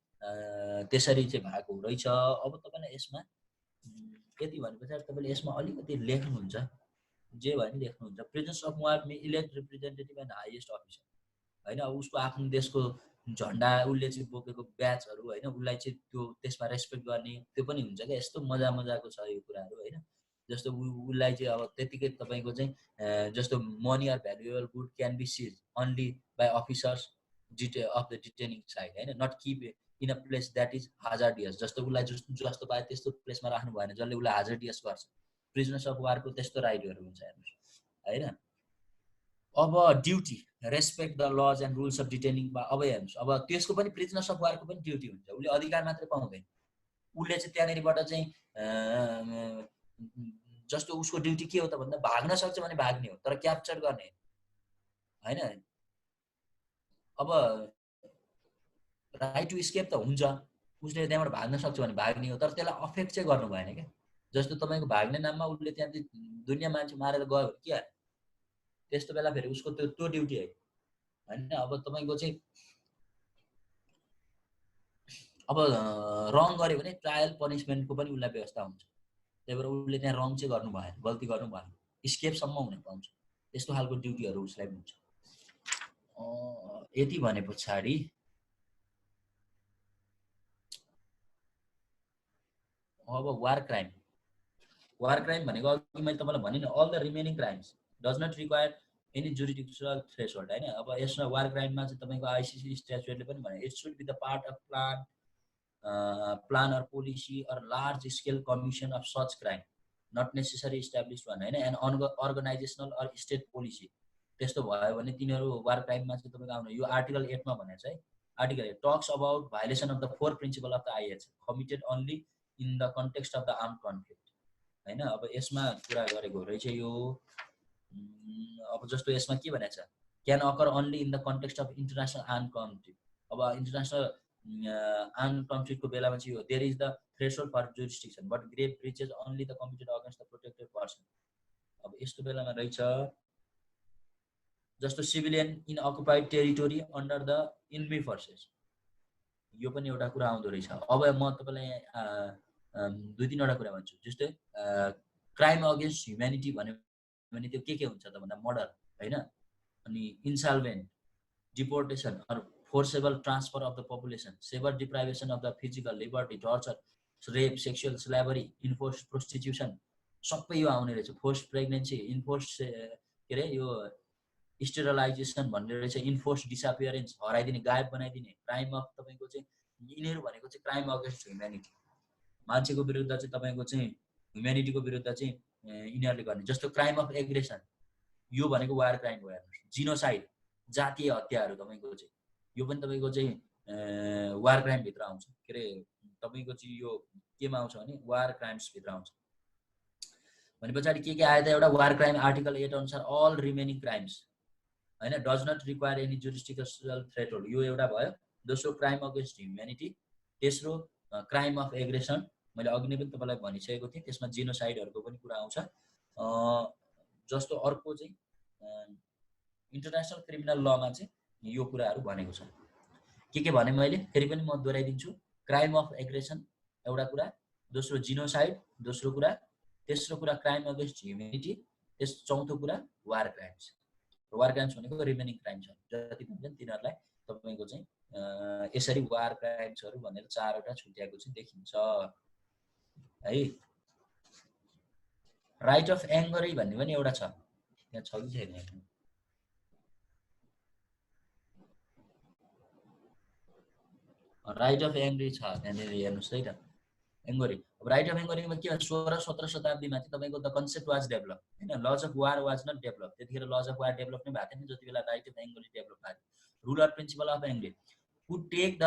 [SPEAKER 1] त्यसरी चाहिँ भएको रहेछ। अब तपाईँलाई यसमा यति भने पछाडि तपाईँले यसमा अलिकति लेख्नुहुन्छ, जे भयो नि लेख्नुहुन्छ। Prisoners of war may elect representative and highest officer होइन। अब उसको आफ्नो देशको झन्डा उसले चाहिँ बोकेको ब्याचहरू होइन, उसलाई चाहिँ त्यो त्यसमा रेस्पेक्ट गर्ने त्यो पनि हुन्छ क्या। यस्तो मजाको छ यो कुराहरू होइन। जस्तो उसलाई चाहिँ अब त्यतिकै तपाईँको चाहिँ जस्तो money or valuable good can be seize only by officers of the detaining side होइन, not keep in a place that is hazardous. जस्तो उसलाई जस्तो पाए त्यस्तो प्लेसमा राख्नु भएन जसले उसलाई हाजर्डियस गर्छ। प्रिजनर्स अफ वारको त्यस्तो राइटहरू हुन्छ हेर्नुहोस् होइन। अब duty respect the laws and rules of डिटेनिङमा अब हेर्नुहोस्, अब त्यसको पनि प्रिजनर्स अफ वारको पनि ड्युटी हुन्छ। उसले अधिकार मात्रै पाउँदैन, उसले चाहिँ त्यहाँनिरबाट चाहिँ जस्तो उसको ड्युटी के हो त भन्दा भाग्न सक्छ भने भाग्ने हो, तर क्याप्चर गर्ने होइन। अब राइट टु स्केप त हुन्छ, उसले त्यहाँबाट भाग्न सक्छ भने भाग्ने हो, तर त्यसलाई अफेक्ट चाहिँ गर्नु भएन क्या। जस्तो तपाईँको भाग्ने नाममा उसले त्यहाँ दुनियाँ मान्छे मारेर गयो भने के त्यस्तो बेला फेरि उसको त्यो ड्युटी होइन। अब तपाईँको चाहिँ अब रङ गर्यो भने ट्रायल पनिसमेन्टको पनि उसलाई व्यवस्था हुन्छ। त्यही भएर उसले त्यहाँ रङ चाहिँ गर्नु भएन, गल्ती गर्नु भएन, स्केपसम्म हुन पाउँछ। त्यस्तो खालको ड्युटीहरू उसलाई हुन्छ। यति भने पछाडि अब वार क्राइम भनेको अघि मैले तपाईँलाई भने नि, all the remaining crimes does not require any jurisdictional threshold होइन। अब यसमा वार क्राइममा चाहिँ तपाईँको आइसिसी स्ट्याच्युटले पनि भने it should be the part of plan or policy or large scale commission of such crime, not necessary established one होइन, and organisational or state policy. त्यस्तो भयो भने तिनीहरू वार क्राइममा चाहिँ तपाईँको आउनु। यो आर्टिकल 8 मा भनेको छ है। Article 8 talks about violation of the 4 principle of the IH committed only in the context of the arm conflict होइन। अब यसमा कुरा गरेको रहेछ यो। अब जस्तो यसमा के भनेको छ, can occur only in the context of international arm conflict. अब इन्टरनेसनल आर्म कन्फ्लिक्टको बेलामा चाहिँ हो there is the threshold for jurisdiction but grave breaches only the committed against the protected person. अब यस्तो बेलामा रहेछ जस्तो civilian in occupied territory under the enemy forces, यो पनि एउटा कुरा आउँदो रहेछ। अब म तपाईँलाई दुई तिनवटा कुरा भन्छु। जस्तै क्राइम अगेन्स्ट ह्युम्यानिटी भन्यो भने त्यो के हुन्छ त भन्दा मर्डर होइन, अनि insolvent, deportation or forcible transfer of the population, severe deprivation of the physical liberty, torture, rape, sexual slavery, enforce prostitution सबै यो आउने रहेछ। फोर्स प्रेग्नेन्सी, इन्फोर्स के अरे यो स्टेरलाइजेसन भन्ने रहेछ, इन्फोर्स डिसअपियरेन्स हराइदिने, गायब बनाइदिने, क्राइम अफ तपाईँको चाहिँ यिनीहरू भनेको चाहिँ क्राइम अगेन्स्ट ह्युम्यानिटी, मान्छेको विरुद्ध चाहिँ तपाईँको चाहिँ ह्युम्यानिटीको विरुद्ध चाहिँ यिनीहरूले गर्ने। जस्तो क्राइम अफ एग्रेसन, यो भनेको वार क्राइम भयो। हेर्नुहोस्, जिनोसाइड, जातीय हत्याहरू तपाईँको चाहिँ यो पनि तपाईँको चाहिँ वार क्राइमभित्र आउँछ। के अरे तपाईँको चाहिँ यो केमा आउँछ भने वार क्राइम्सभित्र आउँछ। भने पछाडि के आयो त, एउटा वार क्राइम आर्टिकल 8 अनुसार अल रिमेनिङ क्राइम्स होइन डज नट रिक्वायर एनी जुरिस्डिक्सनल थ्रेटहोल्ड, यो एउटा भयो। दोस्रो क्राइम अगेन्स्ट ह्युम्यानिटी, तेस्रो क्राइम अफ एग्रेसन, मैले अघि नै पनि तपाईँलाई भनिसकेको थिएँ, त्यसमा जेनोसाइडहरूको पनि कुरा आउँछ। जस्तो अर्को चाहिँ इन्टरनेसनल क्रिमिनल लमा चाहिँ यो कुराहरू भनेको छ। के भने मैले फेरि पनि म दोहोऱ्याइदिन्छु। क्राइम अफ एग्रेसन एउटा कुरा, दोस्रो जिनोसाइड दोस्रो कुरा, तेस्रो कुरा क्राइम अगेन्स्ट ह्युम्यानिटी, चौथो कुरा वार क्राइम्स। वार क्राइम्स भनेको रिमेनिङ क्राइम्स जति भन्छन् तिनीहरूलाई तपाईँको चाहिँ यसरी वार क्राइम्सहरू भनेर चारवटा छुट्याएको चाहिँ देखिन्छ है। राइट अफ एङ्गरै भन्ने पनि एउटा छ, त्यहाँ छ कि छैन? राइट अफ एङ्ग्री छ त्यहाँनिर, हेर्नुहोस् है त, एङ्गरी। अब राइट अफ एङ्गरीमा के भन्छ, 16-17 शताब्दीमा चाहिँ तपाईँको द कन्सेप्ट वाज डेभलप होइन, laws of war was not develop. त्यतिखेर लज अफ वार डेभलप नै भएको थिएन जति बेला राइट अफ एङ्गरी डेभलप भएको थियो। Ruler principle of angary would take the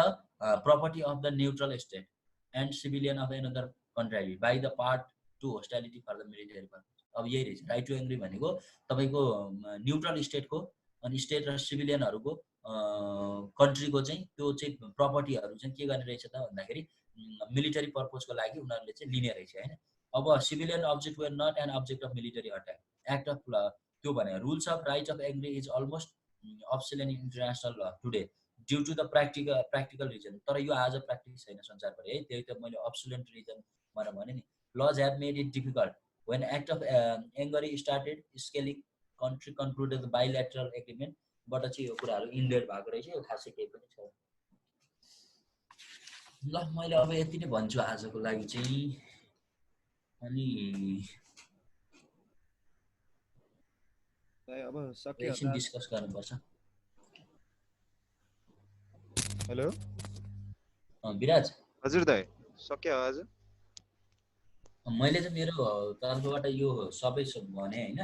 [SPEAKER 1] property of the neutral state and civilian of another country by the part to hostility for the military purpose. अब यही रहेछ राइट टु एङ्ग्री भनेको, तपाईँको neutral स्टेटको अनि state र सिभिलियनहरूको कन्ट्रीको चाहिँ त्यो चाहिँ प्रपर्टीहरू चाहिँ के गर्ने रहेछ त भन्दाखेरि मिलिटरी पर्पजको लागि उनीहरूले चाहिँ लिने रहेछ होइन। अब civilian object were not an object of military attack act of त्यो भने rules of right of angary is almost obsolete in international law today due to the practical reason. तर यो आज प्र्याक्टिस छैन संसारभरि है, त्यही त मैले अब्सोलेट रिजन भने नि। Laws have made it difficult when act of angary started scaling country concluded the bilateral agreement बाट चाहिँ यो कुराहरू इन्डेड भएको रहेछ। यो खासै केही पनि छ। ल मैले अब यति नै भन्छु आजको लागि चाहिँ। अनि
[SPEAKER 3] अब सक्यो
[SPEAKER 1] एकछिन डिस्कस गर्नुपर्छ।
[SPEAKER 3] हेलो
[SPEAKER 1] विराज।
[SPEAKER 3] हजुर दाइ, सक्यो आज?
[SPEAKER 1] मैले चाहिँ मेरो तर्फबाट यो सबै भने होइन।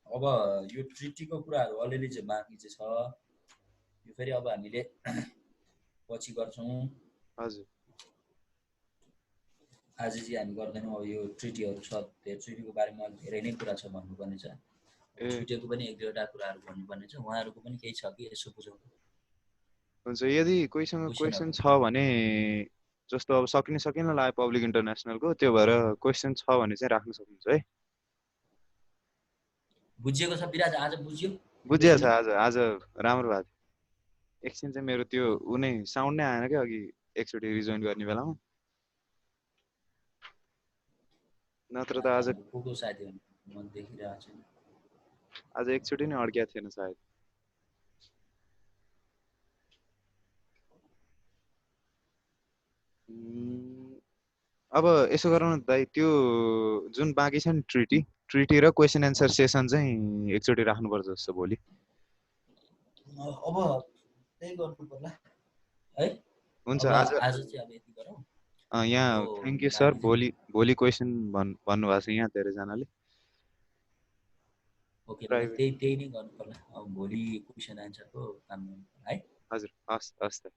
[SPEAKER 1] अब यो ट्रिटीको कुराहरू अलिअलि चाहिँ बाँकी चाहिँ छ, यो फेरि अब हामीले पछि गर्छौँ।
[SPEAKER 3] हजुर,
[SPEAKER 1] आज चाहिँ हामी गर्दैनौँ। अब यो ट्रिटीहरू छ, त्यो ट्रिटीको बारेमा धेरै नै कुरा छ भन्नुपर्ने छ। ट्रिटीको पनि एक दुईवटा कुराहरू भन्नुपर्ने छ। उहाँहरूको पनि केही छ कि यसो बुझाउँ?
[SPEAKER 3] हुन्छ, यदि कोहीसँग क्वेसन छ भने जस्तो अब सकिन लाग्यो पब्लिक इन्टरनेसनलको, त्यो भएर क्वेसन छ भने चाहिँ राख्न सक्नुहुन्छ है।
[SPEAKER 1] बुझिएको छ विराज? आज बुझ्यो?
[SPEAKER 3] बुझिया छ आज राम्रो भएको थियो। एकछिन चाहिँ मेरो त्यो उनी साउन्ड नै आएन क्या अघि एकचोटि रिजोइन गर्ने बेलामा, नत्र त आज एकचोटि नै अड्किया थिएन सायद। अब यसो गरौँ न दाइ, त्यो जुन बाँकी छ नि ट्रिटी र क्वेसन एन्सर सेसन चाहिँ एकचोटि राख्नुपर्छ जस्तो भोलि।
[SPEAKER 1] अब त्यही गर्नु पर्ला है।
[SPEAKER 3] हुन्छ,
[SPEAKER 1] आज चाहिँ अब यति गरौँ।
[SPEAKER 3] यहाँ थ्याङ्क यू सर। भोलि क्वेसन भन्नुभएको छ यहाँ धेरैजनाले।
[SPEAKER 1] ओके, त्यही नै गर्नु पर्ला। अब भोलि क्वेसन एन्सरको काम गर्नु पर्ला है।
[SPEAKER 3] हजुर, हस् त।